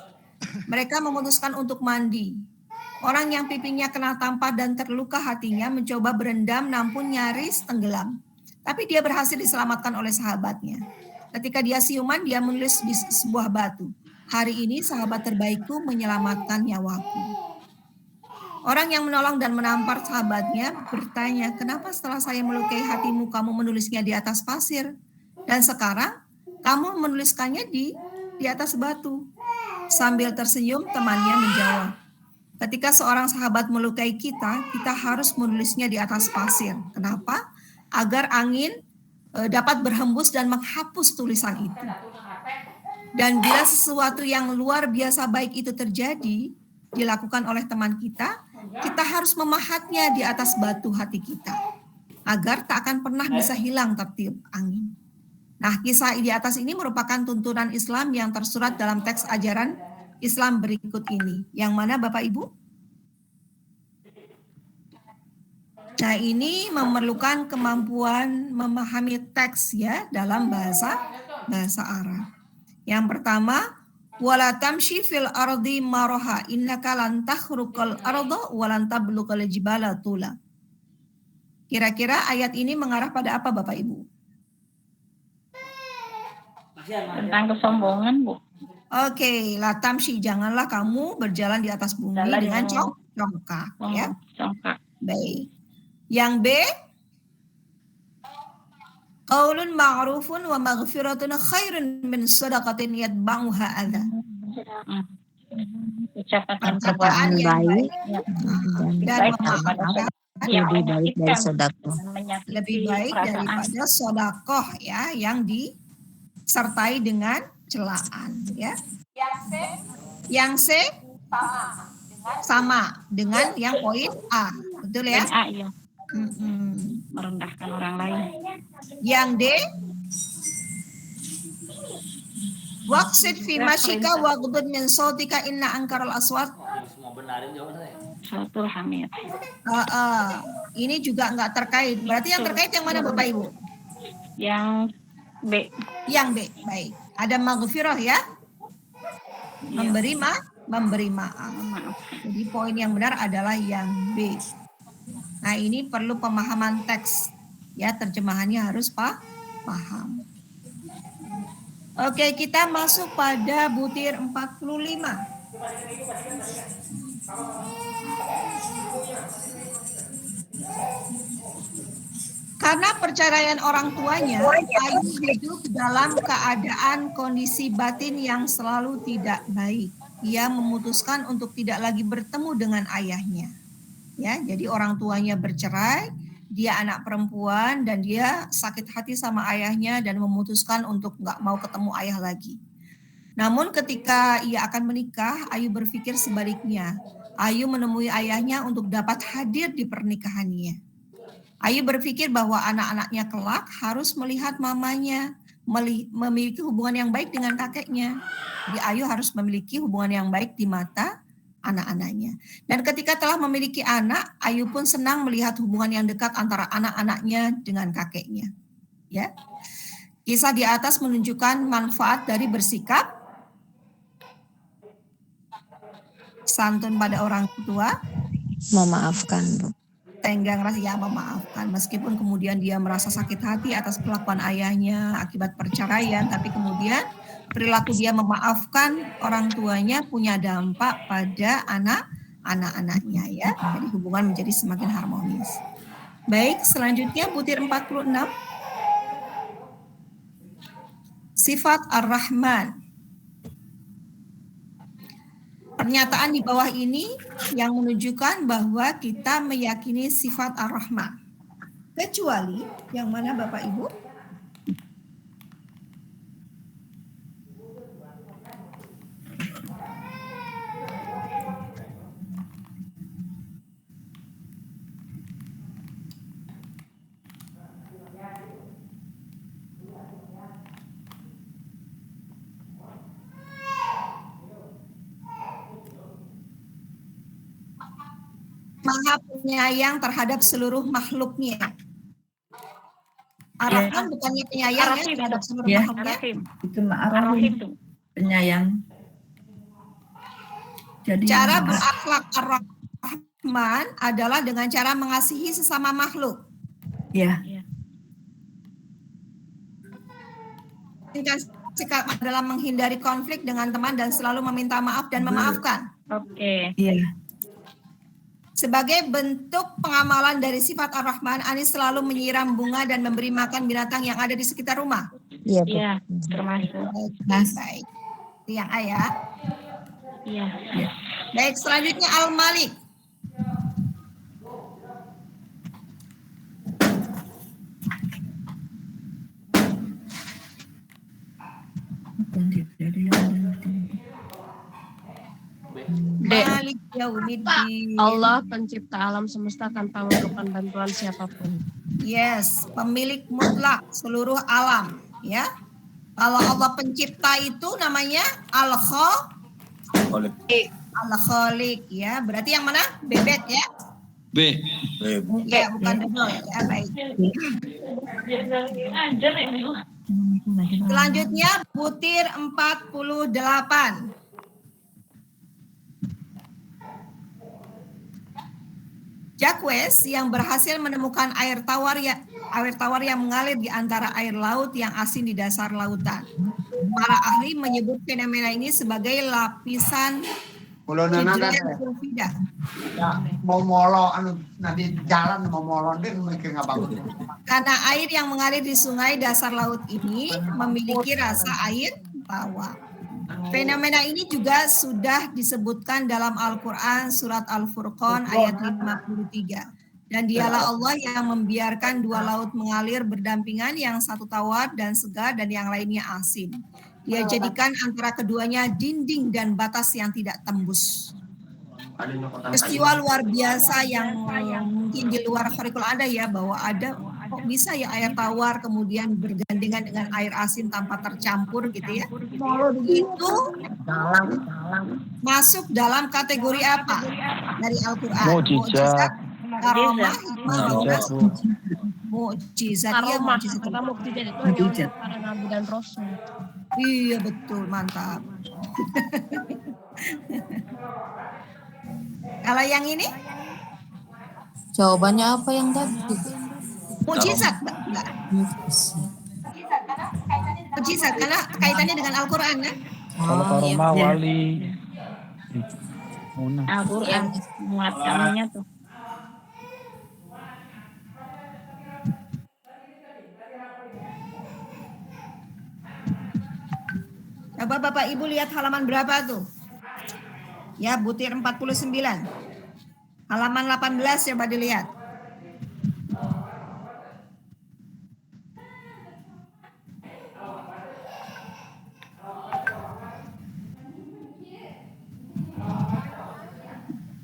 Mereka memutuskan untuk mandi. Orang yang pipinya kena tampar dan terluka hatinya mencoba berendam namun nyaris tenggelam. Tapi dia berhasil diselamatkan oleh sahabatnya. Ketika dia siuman, dia menulis di sebuah batu, "Hari ini sahabat terbaikku menyelamatkan nyawaku." Orang yang menolong dan menampar sahabatnya bertanya, "Kenapa setelah saya melukai hatimu, kamu menulisnya di atas pasir? Dan sekarang kamu menuliskannya di atas batu?" Sambil tersenyum, temannya menjawab, "Ketika seorang sahabat melukai kita, kita harus menulisnya di atas pasir. Kenapa? Agar angin dapat berhembus dan menghapus tulisan itu. Dan bila sesuatu yang luar biasa baik itu terjadi, dilakukan oleh teman kita, kita harus memahatnya di atas batu hati kita, agar tak akan pernah bisa hilang tertiup angin." Nah, kisah di atas ini merupakan tuntunan Islam yang tersurat dalam teks ajaran Islam berikut ini. Yang mana Bapak Ibu? Nah, ini memerlukan kemampuan memahami teks ya dalam bahasa Arab. Yang pertama, wala tamshi fil ardi maraha innaka lan takhruqal arda wa lan tablughal jibala tula. Kira-kira ayat ini mengarah pada apa Bapak Ibu? Tentang kesombongan, Bu. Oke, la tamshi, janganlah kamu berjalan di atas bumi Jalan dengan yang- congkak ya. Congkak. Baik. Yang B, qaulun ma'rufun wa maghfiratun khairun min shadaqatin yatba'uha adza. Ucapan yang Perkataan yang baik dan baik memaafkan lebih baik dari sedekah. lebih baik daripada sedekah ya yang disertai dengan celaan ya. Yang C sama dengan yang poin A, betul ya? Iya. Merendahkan orang lain. Yang D, waqsid fi masyika waghdud min sautika inna ankaral aswat. Semua benarin jawabannya. Satu hamid. Ini juga enggak terkait. Berarti yang terkait yang mana Bapak Ibu? Yang B. Yang B, baik. Ada maghfirah ya. Memberi maaf. Jadi poin yang benar adalah yang B. Nah, ini perlu pemahaman teks. Ya, terjemahannya harus paham. Oke, kita masuk pada butir 45. Karena perceraian orang tuanya, Ayu hidup dalam keadaan kondisi batin yang selalu tidak baik. Ia memutuskan untuk tidak lagi bertemu dengan ayahnya. Ya, jadi orang tuanya bercerai, dia anak perempuan dan dia sakit hati sama ayahnya dan memutuskan untuk nggak mau ketemu ayah lagi. Namun ketika ia akan menikah, Ayu berpikir sebaliknya. Ayu menemui ayahnya untuk dapat hadir di pernikahannya. Ayu berpikir bahwa anak-anaknya kelak harus melihat mamanya memiliki hubungan yang baik dengan kakeknya. Jadi Ayu harus memiliki hubungan yang baik di mata anak-anaknya. Dan ketika telah memiliki anak, Ayu pun senang melihat hubungan yang dekat antara anak-anaknya dengan kakeknya. Ya. Kisah di atas menunjukkan manfaat dari bersikap santun pada orang tua, Memaafkan, Bu. tenggang rasa ya memaafkan. Meskipun kemudian dia merasa sakit hati atas perlakuan ayahnya akibat perceraian, tapi kemudian perilaku dia memaafkan orang tuanya punya dampak pada anak-anaknya ya. Jadi hubungan menjadi semakin harmonis. Baik, selanjutnya butir 46. Sifat Ar-Rahman. Pernyataan di bawah ini yang menunjukkan bahwa kita meyakini sifat Ar-Rahman. Kecuali yang mana Bapak Ibu? Maha penyayang terhadap seluruh makhluknya. Ar-Rahman bukannya penyayang ya terhadap seluruh makhluknya. Ar-Rahim. Itu Ar-Rahim tuh. penyayang. Jadi Cara berakhlak Ar-Rahman adalah dengan cara mengasihi sesama makhluk. ya, Tingkat sikap adalah menghindari konflik dengan teman dan selalu meminta maaf dan memaafkan. Oke. iya, Sebagai bentuk pengamalan dari sifat Ar-Rahman, Anis selalu menyiram bunga dan memberi makan binatang yang ada di sekitar rumah. Iya, Bu. Iya, termasuk. Baik. Itu yang A ya. Iya. Baik, selanjutnya Al-Malik. D. Malik Yaumiddin. Allah pencipta alam semesta tanpa memerlukan bantuan siapapun. Yes, pemilik mutlak seluruh alam, ya. Kalau Allah pencipta itu namanya Al-Khaliq. Al-Khaliq, ya. Berarti yang mana? Bebet ya. B. Ya, bukan double. Ya, baik. Selanjutnya butir 48. Jacques yang berhasil menemukan air tawar yang mengalir di antara air laut yang asin di dasar lautan. Para ahli menyebut fenomena ini sebagai lapisan hidrogen sulfida. Ya, mau molo anu nanti jalan mau molo dia mikir nggak bagus. Karena air yang mengalir di sungai dasar laut ini memiliki rasa air tawar. Fenomena ini juga sudah disebutkan dalam Al-Quran surat Al-Furqan ayat 53. Dan dialah Allah yang membiarkan dua laut mengalir berdampingan, yang satu tawar dan segar dan yang lainnya asin. Dia jadikan antara keduanya dinding dan batas yang tidak tembus. Peristiwa luar biasa yang mungkin di luar curriculum ada ya, bahwa ada kok bisa ya air tawar kemudian bergandengan dengan air asin tanpa tercampur gitu ya. Itu masuk dalam kategori apa dari Al-Quran? Mukjizat. Karomah, hikmah, mukjizat. Iya, Karomah, mukjizat. karena mukjizat itu hanya untuk para nabi dan rasul. Iya betul, mantap. Kalau yang ini Jawabannya apa yang tadi? mukjizat, Mbak. Mukjizat karena kaitannya dengan Al-Quran kan? Kalau karomah wali. Al-Quran muat kamunya tuh. Coba Bapak Ibu lihat halaman berapa tuh? Ya, butir 49. Halaman 18 coba dilihat.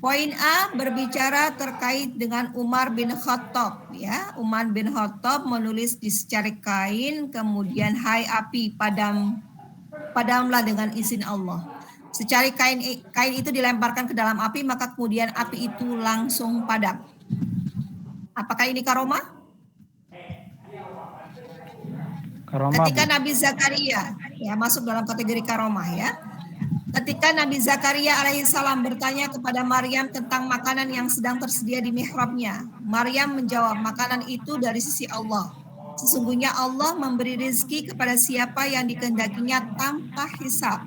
Poin A berbicara terkait dengan Umar bin Khattab ya. Umar bin Khattab menulis di secarik kain, kemudian hai api padamlah dengan izin Allah. Secarik kain itu dilemparkan ke dalam api, maka kemudian api itu langsung padam. Apakah ini karomah? Ketika Nabi Zakaria ya masuk dalam kategori karomah ya. Ketika Nabi Zakaria alaihissalam bertanya kepada Maryam tentang makanan yang sedang tersedia di mihrabnya, Maryam menjawab, makanan itu dari sisi Allah. Sesungguhnya Allah memberi rezeki kepada siapa yang dikehendakinya tanpa hisab.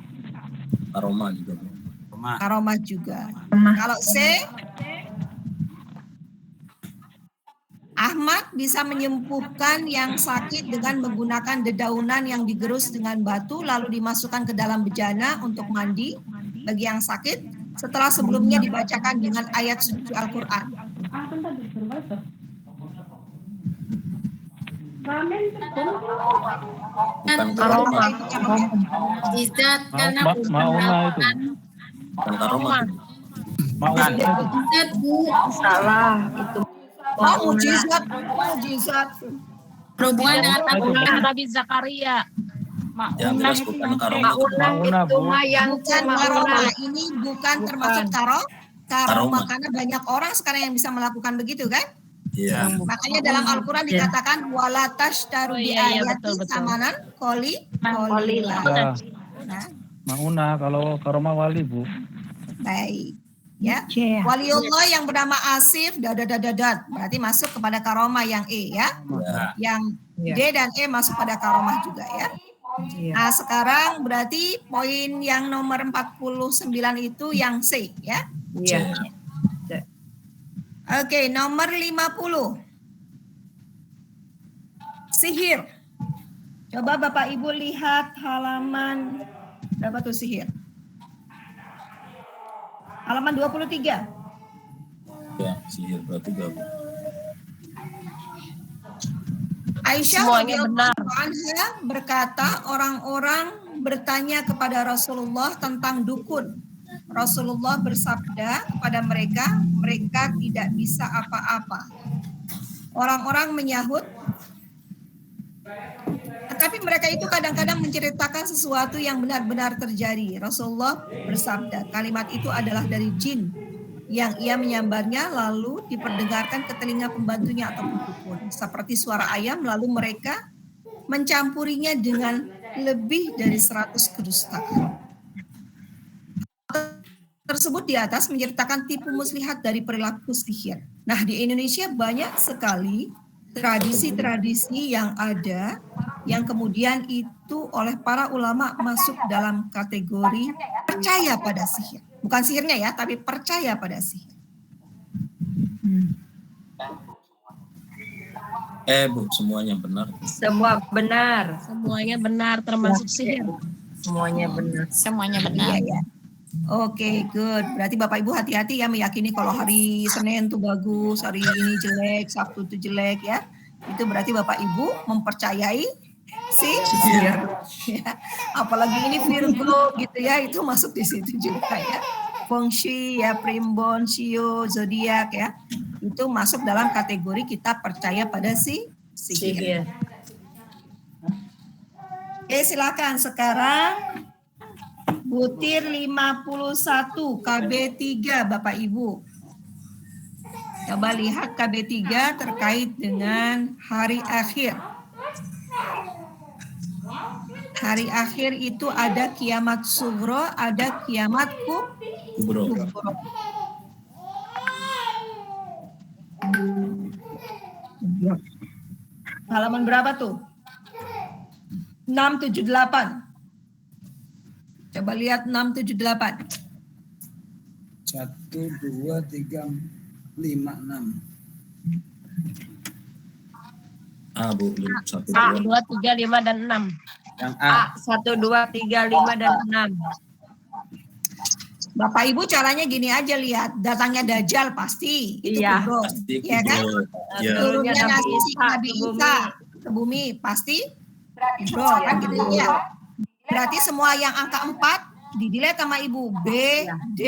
Aroma juga. Karomah juga. Kalau C, Ahmad bisa menyembuhkan yang sakit dengan menggunakan dedaunan yang digerus dengan batu lalu dimasukkan ke dalam bejana untuk mandi bagi yang sakit setelah sebelumnya dibacakan dengan ayat suci Al-Quran. Bukan Karomah. Mukjizat karena Mauna itu. Bukan karomah. Mauna itu. mukjizat Bu. Salah itu. Oh, mujizat. Berhubungan dengan Karomah Nabi Zakaria. Yang jelas bukan karomah. Maunah Mauna, itu Bu. mah yang Bukan karomah, ini bukan termasuk karomah Karomah. karena banyak orang sekarang yang bisa melakukan begitu kan? Iya. Makanya dalam Al-Quran dikatakan wala tashtaru Oh, bi iya, ayati betul. samanan qali. Ya, Nah, Mauna kalau karomah wali, Bu. baik. Ya. C. Waliullah yang bernama Asif dadadadadat berarti masuk kepada karomah yang E ya. Yang D dan E masuk pada karomah juga ya. Nah, sekarang berarti poin yang nomor 49 itu yang C ya. Iya. Oke, nomor 50. Sihir. Coba Bapak Ibu lihat halaman berapa tuh sihir? Halaman 23. Ya, sihir berarti gabung. Aisyah Semuanya benar. radhiyallahu anha berkata orang-orang bertanya kepada Rasulullah tentang dukun. Rasulullah bersabda kepada mereka, mereka tidak bisa apa-apa. Orang-orang menyahut, tetapi mereka itu kadang-kadang menceritakan sesuatu yang benar-benar terjadi. Rasulullah bersabda, kalimat itu adalah dari jin yang ia menyambarnya lalu diperdengarkan ke telinga pembantunya atau dukun. Seperti suara ayam, lalu mereka mencampurinya dengan lebih dari 100 kedustaan. Tersebut di atas menceritakan tipu muslihat dari perilaku sihir. Nah, di Indonesia banyak sekali tradisi-tradisi yang ada yang kemudian itu oleh para ulama masuk dalam kategori percaya pada sihir. Bukan sihirnya ya, tapi percaya pada sihir. Bu, semuanya benar. Semua benar. Semuanya benar termasuk sihir. Semuanya benar. Semuanya Iya, benar. ya. Oke, good. Berarti Bapak Ibu hati-hati ya meyakini kalau hari Senin tuh bagus, hari ini jelek, Sabtu tuh jelek ya. Itu berarti Bapak Ibu mempercayai sihir. Ya. Apalagi ini Virgo gitu ya, itu masuk di situ juga ya. Feng Shui ya, Primbon, Shio, zodiak ya. Itu masuk dalam kategori kita percaya pada sihir. Sihir. Oke, silakan sekarang butir 51 KB3 Bapak Ibu. Coba lihat KB3 terkait dengan hari akhir. Hari akhir itu ada kiamat sugro, ada kiamat Kubro. kubro. Halaman berapa tuh? 678. Coba lihat 678. 1, 2, 3, 5, 6. Bu, 1, 1, 2. 2, 3, 5, dan 6. Yang A. 1, 2, 3, 5, dan 6. Bapak Ibu caranya gini aja lihat, datangnya Dajjal pasti itu Iya. kubro, Pasti ya kan? kubro. Ya. Turunnya Nabi Nabi Isa Isa ke bumi pasti kubro kan gitu ya. Berarti semua yang angka 4 di-delete sama Ibu. B, D,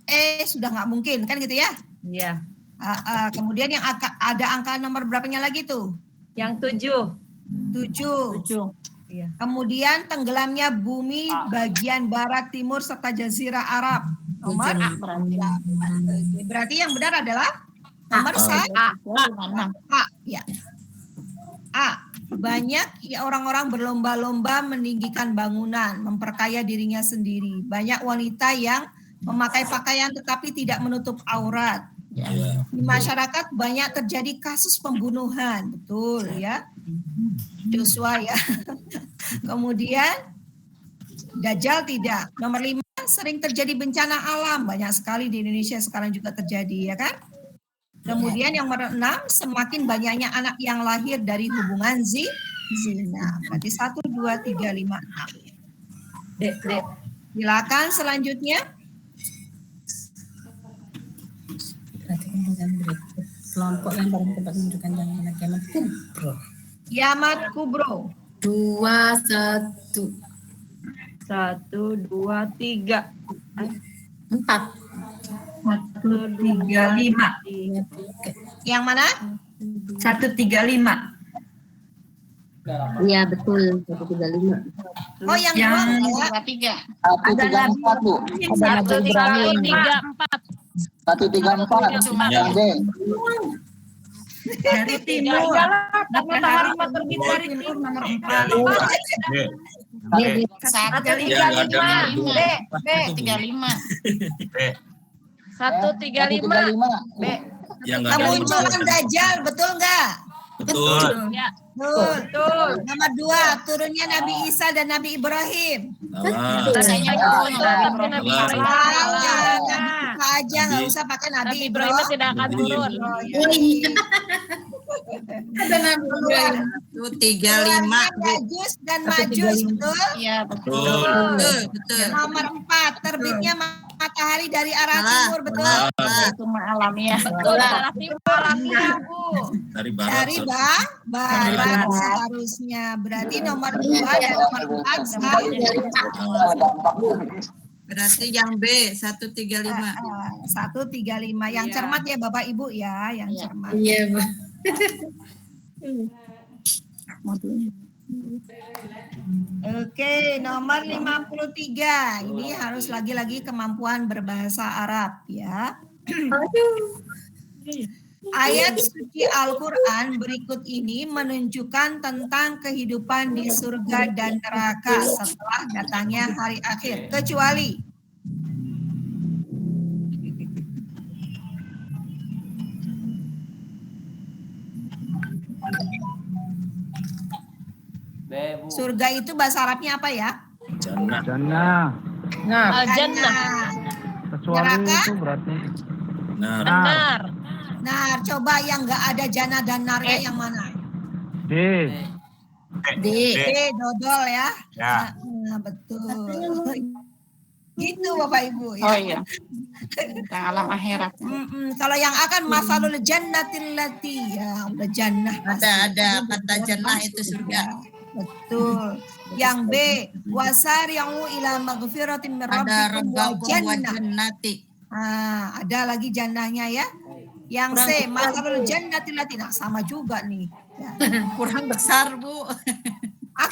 E sudah nggak mungkin kan gitu ya. Iya. Kemudian yang ada angka nomor berapanya lagi tuh? Yang 7. 7. Iya. Kemudian tenggelamnya bumi bagian barat, timur, serta jazirah Arab. Nomor berarti yang benar adalah nomor A. Ya. A. Banyak ya orang-orang berlomba-lomba meninggikan bangunan, memperkaya dirinya sendiri. Banyak wanita yang memakai pakaian tetapi tidak menutup aurat. Ya. Di masyarakat banyak terjadi kasus pembunuhan, betul ya. Joshua ya. Kemudian Dajjal tidak. Nomor 5 sering terjadi bencana alam, banyak sekali di Indonesia sekarang juga terjadi, ya kan? Kemudian yang nomor 6, semakin banyaknya anak yang lahir dari hubungan zina. Berarti 1, 2, 3, 5, 6. Dek. Silakan selanjutnya. Kelompok yang paling cepat menunjukkan jangka kiamat kubro. Kiamat kubro. 2, 1, 1, 2, 3. 4. 1, 3, 5. Yang mana? 135. Iya betul, 135. Oh, yang dua. 3. Ada Nabi. Ada Nabi Ibrahim. 134. Yang D. Dari timur. Matahari terbit dari timur nomor 4. D. 135. B. 35. 135. B. Yang nggak ada Kemunculan Dajjal, betul nggak? betul. Betul. Nomor 2, turunnya Nabi Isa dan Nabi Ibrahim. Salah. Rasanya Nabi Salah. Ibrahim. Buka aja, nggak usah pakai Nabi Nabi Ibrahim Ibrahim. tidak akan turun. Ada Nabi Ibrahim. 35. Majus dan Majus, betul? Iya, betul. Betul. Nomor 4, terbitnya matahari dari arah timur, betul? Itu malam ya. Betul, arah timur. Bu. Dari barat. Dari barat seharusnya. Berarti nomor 2 dan nomor 4 sama. Berarti yang B 135. 135. Yang cermat ya Bapak Ibu ya, yang cermat. Iya, Bu. Oke, nomor 53. Ini harus lagi-lagi kemampuan berbahasa Arab ya. Ayat suci Al-Quran berikut ini menunjukkan tentang kehidupan di surga dan neraka setelah datangnya hari akhir. Kecuali surga itu bahasa Arabnya apa ya? Jannah. Jannah. Al-Jannah. Kecuali Neraka? itu berarti. Nah, Benar. Nah, coba yang nggak ada jannah dan narga yang mana? D. D. Dodol ya. Ya. Nah, betul. Gitu Bapak Ibu ya. Oh iya. Tentang alam akhirat. Kalau yang akan masalul jannatil lati ya udah jannah. Ada kata jannah itu surga. Betul. Yang B, wasari'u ila maghfiratin min rabbikum wa jannah. Ada lagi jannahnya ya. Yang C, masalul jannatil lati. Nah, sama juga nih. Ya. Kurang besar, Bu.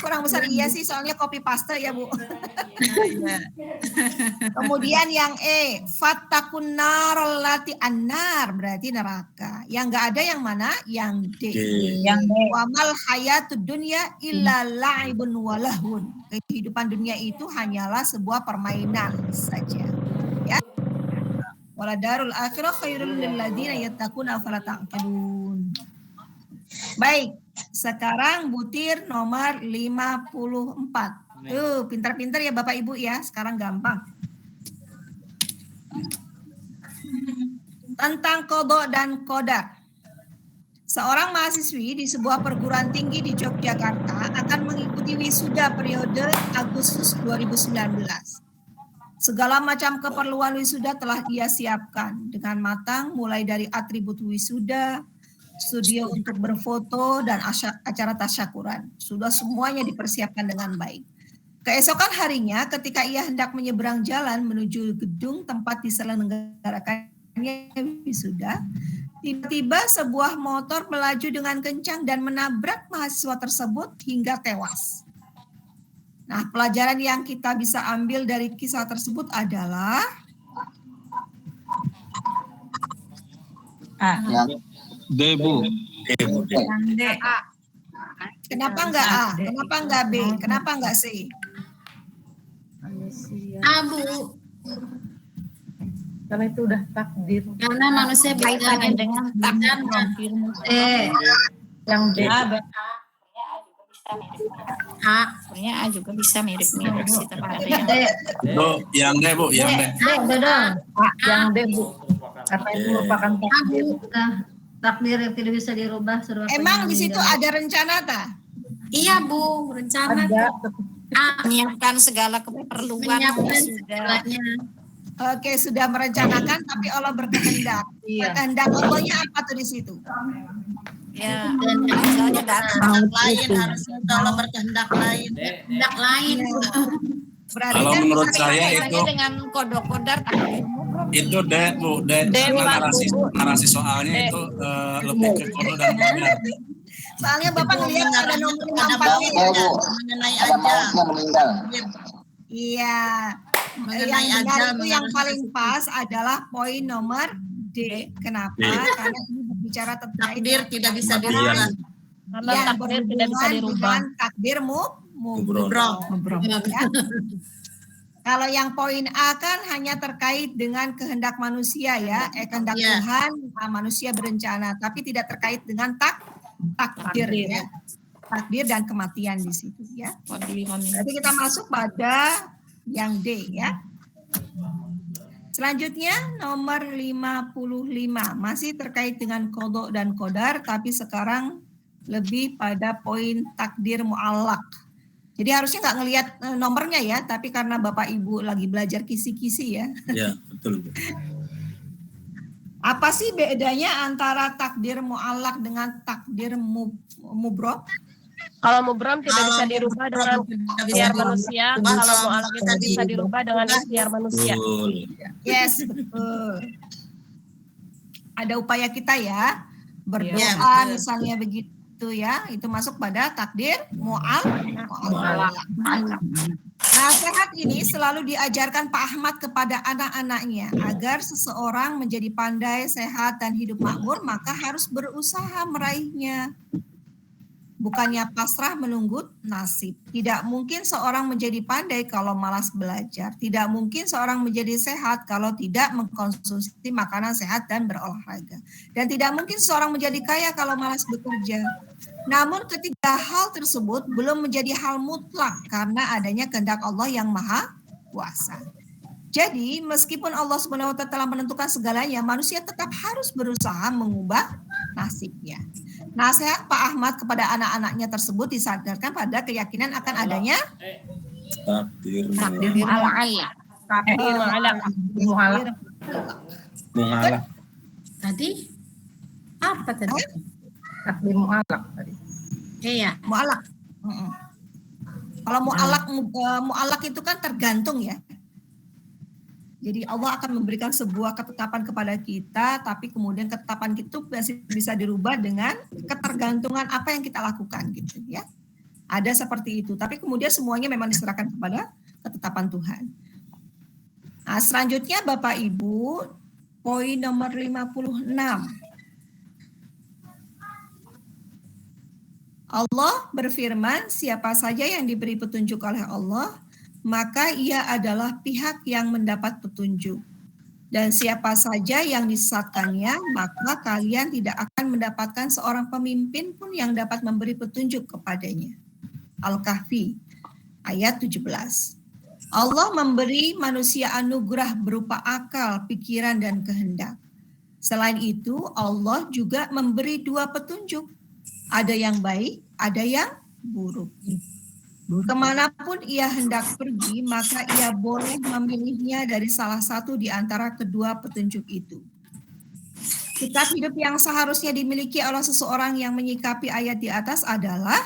Kurang besar iya sih, soalnya copy paste ya Bu. Kemudian yang E, fattakun narol lati annar, berarti neraka. Yang enggak ada yang mana? Yang D. Yang D. Wamal hayatud dunya illa la'ibun walahun. Kehidupan dunia itu hanyalah sebuah permainan saja. Ya. Wala darul akhirah khairul lil ladzina yattaquna afala ta'qilun. Baik, sekarang butir nomor 54. Tuh, pintar-pintar ya Bapak Ibu ya, sekarang gampang. Tentang qada dan qadar. Seorang mahasiswi di sebuah perguruan tinggi di Yogyakarta akan mengikuti wisuda periode Agustus 2019. Segala macam keperluan wisuda telah ia siapkan dengan matang, mulai dari atribut wisuda, studio untuk berfoto, dan acara tasyakuran. Sudah semuanya dipersiapkan dengan baik. Keesokan harinya ketika ia hendak menyeberang jalan menuju gedung tempat diselenggarakannya wisuda, tiba-tiba sebuah motor melaju dengan kencang dan menabrak mahasiswa tersebut hingga tewas. Nah, pelajaran yang kita bisa ambil dari kisah tersebut adalah D, Bu. Yang D. kenapa enggak A? Kenapa enggak B? Kenapa enggak C? Abu. Karena itu udah takdir. Karena manusia Kaitannya dengan takdir. Yang D. Sebenarnya A juga bisa mirip-mirip sih, tapi ada yang Bu, yang D, Bu, yang D. Yang D, Bu. Karena itu merupakan takdir yang tidak bisa dirubah. Emang di situ ada rencana tak? Iya, Bu, rencana menyiapkan segala keperluan sudah. Oke, sudah merencanakan tapi Allah berkehendak. Kehendak Allahnya apa tuh di situ? Ya, misalnya datang lain harusnya Allah berkehendak lain. Kehendak lain. Berarti Kalau kan menurut bisa saya dikaitannya itu dengan kodok-kodar itu D, Bu, D. Karena narasi soalnya itu lebih ke kodok dan kodar. Soalnya Bapak ngelihat ada nomor 54 mengenai aja. Iya. Yang benar itu yang paling pas adalah poin nomor D. Kenapa? Karena ini berbicara tentang Takdir tidak bisa dirubah. yang berhubungan dengan takdir mubrom. Ya. Kalau yang poin A kan hanya terkait dengan kehendak manusia ya, kehendak Tuhan, manusia berencana, tapi tidak terkait dengan takdir ya. Takdir dan kematian di situ ya. Jadi kita masuk pada yang D ya. Selanjutnya nomor 55 masih terkait dengan kodok dan kodar, tapi sekarang lebih pada poin takdir mu'allaq. Jadi harusnya nggak ngelihat nomornya ya, tapi karena Bapak Ibu lagi belajar kisi-kisi ya. Ya, betul. Apa sih bedanya antara takdir mu'allaq dengan takdir mubrom? Kalau mubrom tidak bisa dirubah dengan ikhtiar manusia, kalau mu'allaq itu bisa dirubah dengan ikhtiar manusia. Yes, betul. Ada upaya kita ya, berdoa misalnya begitu ya, itu masuk pada takdir mu'allaq. Nasihat ini selalu diajarkan Pak Ahmad kepada anak-anaknya agar seseorang menjadi pandai, sehat, dan hidup makmur, maka harus berusaha meraihnya. Bukannya pasrah menunggu nasib. Tidak mungkin seorang menjadi pandai kalau malas belajar. Tidak mungkin seorang menjadi sehat kalau tidak mengkonsumsi makanan sehat dan berolahraga. Dan tidak mungkin seorang menjadi kaya kalau malas bekerja. Namun ketiga hal tersebut belum menjadi hal mutlak karena adanya kehendak Allah yang maha kuasa. Jadi meskipun Allah Subhanahu wa Ta'ala telah menentukan segalanya, manusia tetap harus berusaha mengubah nasibnya. Nasihat Pak Ahmad kepada anak-anaknya tersebut disadarkan pada keyakinan akan adanya Takdir mu'allaq. mu'allaq. Tadi apa tadi? Takdir mu'allaq tadi. Iya. mu'allaq. Kalau mu'allaq itu kan tergantung ya. Jadi Allah akan memberikan sebuah ketetapan kepada kita, tapi kemudian ketetapan itu masih bisa dirubah dengan ketergantungan apa yang kita lakukan gitu ya. Ada seperti itu, tapi kemudian semuanya memang diserahkan kepada ketetapan Tuhan. Nah, selanjutnya Bapak Ibu, poin nomor 56. Allah berfirman, siapa saja yang diberi petunjuk oleh Allah, maka ia adalah pihak yang mendapat petunjuk. Dan siapa saja yang disesatkannya, maka kalian tidak akan mendapatkan seorang pemimpin pun yang dapat memberi petunjuk kepadanya. Al-Kahfi, ayat 17. Allah memberi manusia anugerah berupa akal, pikiran, dan kehendak. Selain itu, Allah juga memberi dua petunjuk. Ada yang baik, ada yang buruk. Kemanapun ia hendak pergi, maka ia boleh memilihnya dari salah satu di antara kedua petunjuk itu. Sikap hidup yang seharusnya dimiliki oleh seseorang yang menyikapi ayat di atas adalah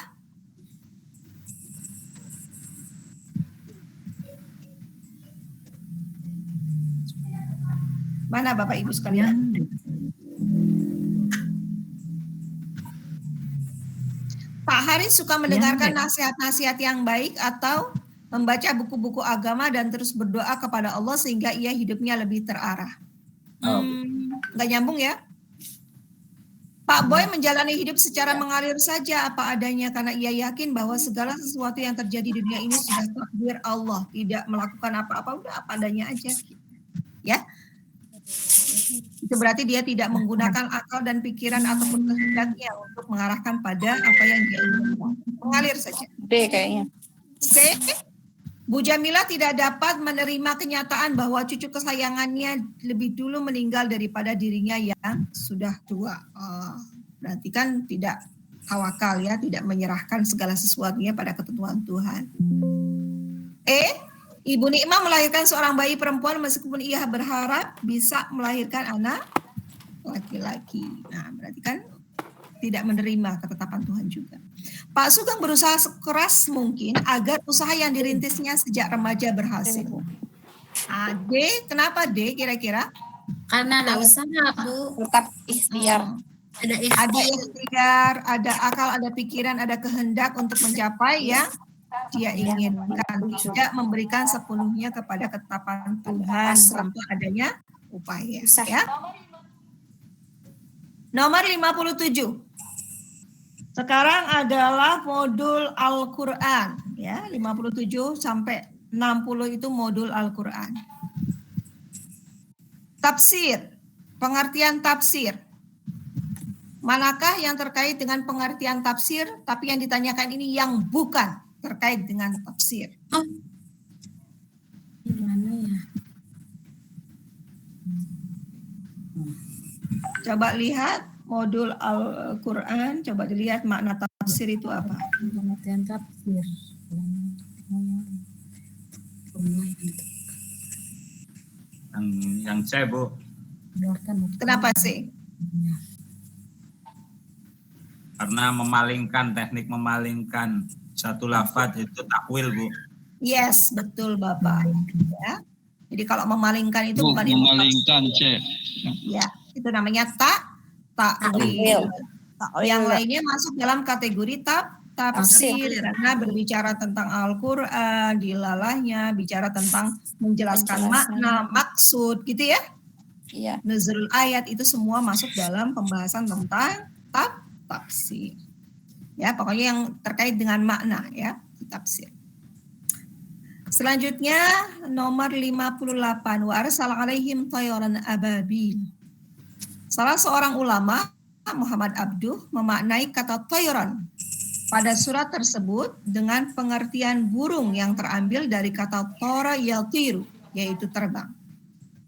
mana Bapak Ibu sekalian? Pak Haris suka mendengarkan nasihat-nasihat yang baik atau membaca buku-buku agama dan terus berdoa kepada Allah sehingga ia hidupnya lebih terarah. Nggak nyambung ya? Pak Boy menjalani hidup secara mengalir saja apa adanya karena ia yakin bahwa segala sesuatu yang terjadi di dunia ini sudah takdir Allah, tidak melakukan apa-apa, udah apa adanya aja. Ya. Itu berarti dia tidak menggunakan akal dan pikiran ataupun kehendaknya untuk mengarahkan pada apa yang dia inginkan. mengalir saja. D kayaknya. C. Bu Jamila tidak dapat menerima kenyataan bahwa cucu kesayangannya lebih dulu meninggal daripada dirinya yang sudah tua. Berarti kan tidak tawakal ya, tidak menyerahkan segala sesuatunya pada ketentuan Tuhan. Ibu Nikmah melahirkan seorang bayi perempuan meskipun ia berharap bisa melahirkan anak laki-laki. Nah, berarti kan tidak menerima ketetapan Tuhan juga. Pak Sugeng berusaha sekeras mungkin agar usaha yang dirintisnya sejak remaja berhasil. D, kenapa D kira-kira? Karena ada usaha, Bu. Tetap ikhtiar. Ada Ada ikhtiar, ada akal, ada pikiran, ada kehendak untuk mencapai yang dia inginkan. Tidak memberikan sepenuhnya kepada ketetapan Tuhan tanpa adanya upaya. Ya. Nomor 57. Sekarang adalah modul Al-Quran. Ya, 57 sampai 60 itu modul Al-Quran. Tafsir, pengertian tafsir. Manakah yang terkait dengan pengertian tafsir, tapi yang ditanyakan ini yang bukan terkait dengan tafsir. Gimana ya? Coba lihat modul Al-Quran, coba dilihat makna tafsir itu apa. Pengertian tafsir. Yang C, Bu. Kenapa sih? Karena memalingkan, teknik memalingkan satu lafaz itu takwil, Bu. Yes, betul Bapak. Ya. Jadi kalau memalingkan itu Bu, bukan memalingkan C. Ya, itu namanya takwil. Yang lainnya masuk dalam kategori tafsir karena berbicara tentang Al-Quran, dilalahnya, bicara tentang menjelaskan makna, maksud, gitu ya. Iya. Nuzul ayat itu semua masuk dalam pembahasan tentang tafsir. Ya, pokoknya yang terkait dengan makna ya, tafsir. Selanjutnya nomor 58, wa arsala alaihim tayran ababil. Salah seorang ulama, Muhammad Abduh, memaknai kata tayran pada surat tersebut dengan pengertian burung yang terambil dari kata tora yatiru, yaitu terbang.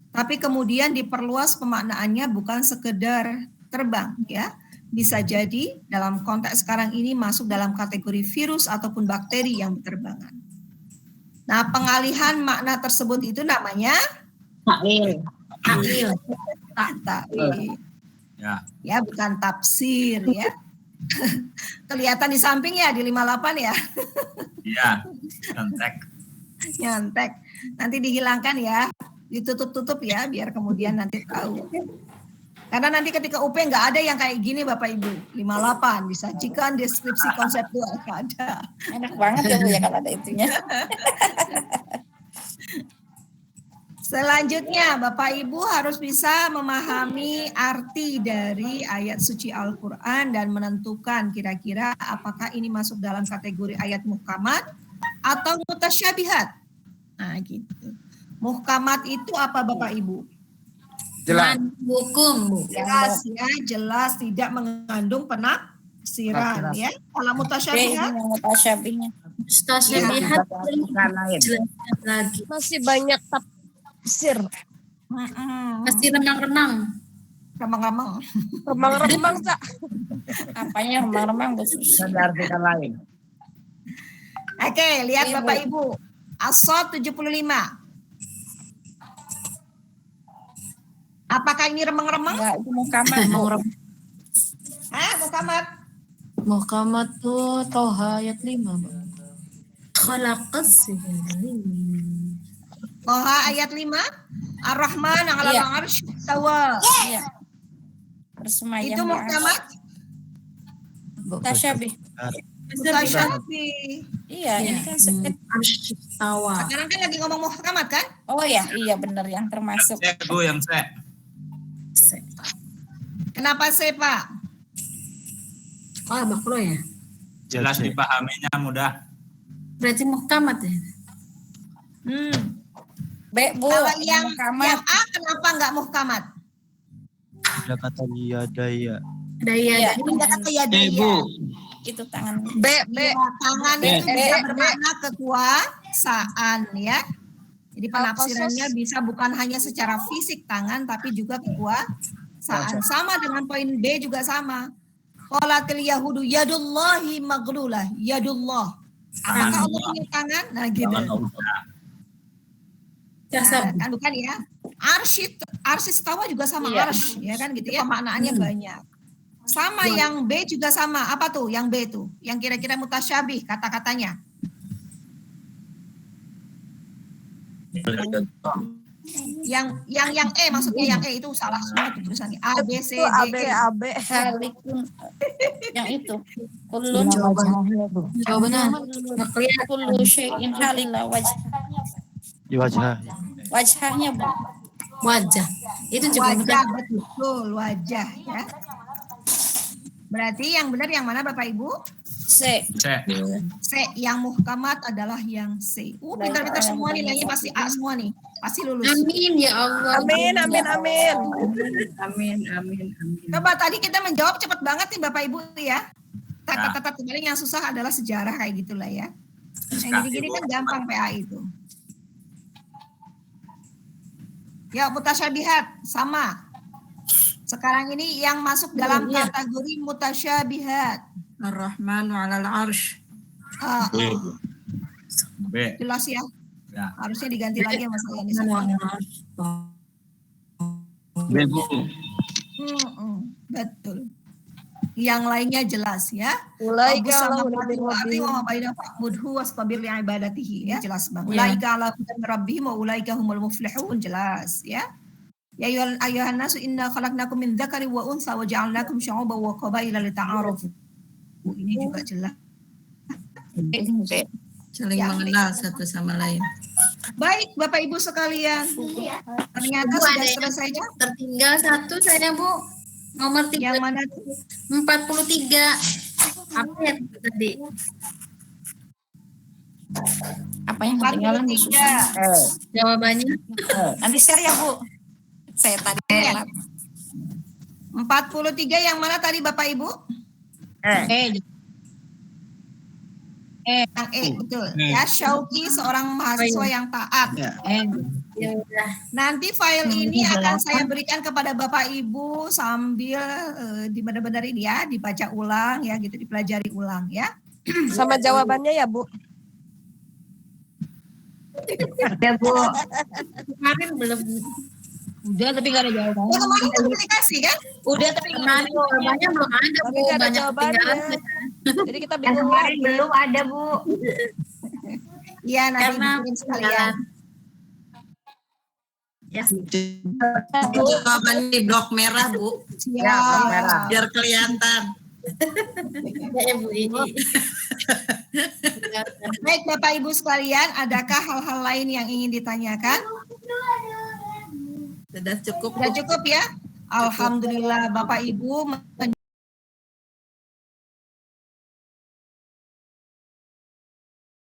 Tapi kemudian diperluas pemaknaannya bukan sekedar terbang ya. Bisa jadi dalam konteks sekarang ini masuk dalam kategori virus ataupun bakteri yang berterbangan. Nah, pengalihan makna tersebut itu namanya takwil. Takwil. Ya, bukan tafsir ya. Kelihatan di samping ya di 58 ya. Iya, nyontek. Nyontek. Nanti dihilangkan ya. Ditutup-tutup ya biar kemudian nanti tahu. Karena nanti ketika UP nggak ada yang kayak gini Bapak Ibu. 58 disajikan deskripsi konseptual ada. Enak banget ya Bu ya kalau ada itunya. Selanjutnya Bapak Ibu harus bisa memahami arti dari ayat suci Al-Quran dan menentukan kira-kira apakah ini masuk dalam kategori ayat muhkamat atau mutasyabihat. Nah gitu. Muhkamat itu apa Bapak Ibu? Jelas. Hukum, Bu. Jelas ya, jelas tidak mengandung penafsiran ya. Kalau mutasyabihat, Mutasyabihat lagi. Masih banyak tafsir. Masih remang-remang. remang-remang. Remang-remang, Cak. Apanya remang-remang Bu? Ada artikel lain. Oke, lihat Bapak Ibu. As-Sod 75. Apakah ini remang-remang? Enggak, itu muhkamat. Muhkamat. Muhkamat tuh Toha ayat 5. Khalaqas Toha ayat 5. Ar-Rahman 'alal arsy istawa. Iya. Bersemayam. Itu muhkamat. Tasyabih. Mutasyabih. Iya, ini kan istawa. Sekarang kan lagi ngomong muhkamat kan? Oh ya, iya benar yang termasuk. C, Bu, yang C. Kenapa C, Pak? Oh, makro ya. Jelas dipahaminya mudah. Berarti muhkamat ya. B, Bu. Kalau yang A kenapa nggak muhkamat? Ada kata iya, daya. Daya. Ada kata ya B, Bu. itu tangan. Ya, tangan itu bisa bermakna kekuasaan ya. Jadi penafsirannya bisa bukan hanya secara fisik tangan tapi juga kekuasaan. Sama dengan poin B juga sama. Qalatil yahudu yadullahi maghlulah, yadullah. Apakah Allah punya tangan? Nah gitu. Nah, kan bukan ya. Arsis tawa juga sama arsh ya kan gitu ya. Pemaknaannya banyak. Sama yang B juga sama. Apa tuh yang B tuh? Yang kira-kira mutasyabih kata-katanya. Yang E maksudnya yang E itu salah semua tuh tulisannya. A B C D E. Halikun. Yang itu. Kullun. Jawabannya. Kullu syai'in halila wajhahnya, Bu. Wajah. Itu juga Wajah, betul wajah ya. Berarti yang benar yang mana Bapak Ibu? C. C. Yang muhkamat adalah yang C. Pintar-pintar semua nilainya pasti A semua nih. Pasti lulus. Amin ya Allah. Amin. Coba tadi kita menjawab cepat banget nih Bapak Ibu ya. Kata-kata kembali yang susah adalah sejarah kayak gitulah ya. Yang gini-gini kan gampang PA itu. Ya, mutasyabihat sama. Sekarang ini yang masuk dalam kategori mutasyabihat. Ar-Rahmanu 'alal 'arsy. B. Jelas ya? Ya. Harusnya diganti lagi sama saya ini semua. Betul. Yang lainnya jelas ya. Ulaika ala ya jelas Bang. Ulaika ala hudan rabbihim wa ulaika humul muflihun jelas ya. Ya ayyuhan nasu inna khalaqnakum min dzakari wa untha wa ja'alnakum syu'uban wa qabaila lita'arafu. Ini juga jelas. Saling mengenal satu sama lain. Baik Bapak Ibu sekalian. Ternyata sudah selesai ya. Tertinggal satu saya Bu. Nomor 3. Yang mana? 43. Apa yang tadi? Apa yang ketinggalan? 43. Jawabannya? Nanti share ya, Bu. Saya tadi telat. 43 yang mana tadi Bapak Ibu? Yang E betul. Ya, Syauqi seorang mahasiswa yang taat. Nanti file ini akan saya berikan kepada Bapak Ibu sambil benar-benar ini ya dibaca ulang ya gitu, dipelajari ulang ya. Sama jawabannya ya, Bu. Ya, Bu. Kemarin belum. Udah tapi nggak ada jawabannya. Kemarin kan udah dikasih kan? Udah tapi kemarin jawabannya belum ada, Bu. Tapi nggak ada Banyak jawabannya. ketinggalan. Jadi kita bingung lagi. Belum ada, Bu. Iya, nanti Karena bikin sekalian. Ya. Jawabannya di blok merah, Bu. Ya, Biar kelihatan. Ya, Bu ini. Baik Bapak Ibu sekalian, adakah hal-hal lain yang ingin ditanyakan? Sudah cukup. Sudah cukup ya? Alhamdulillah Bapak Ibu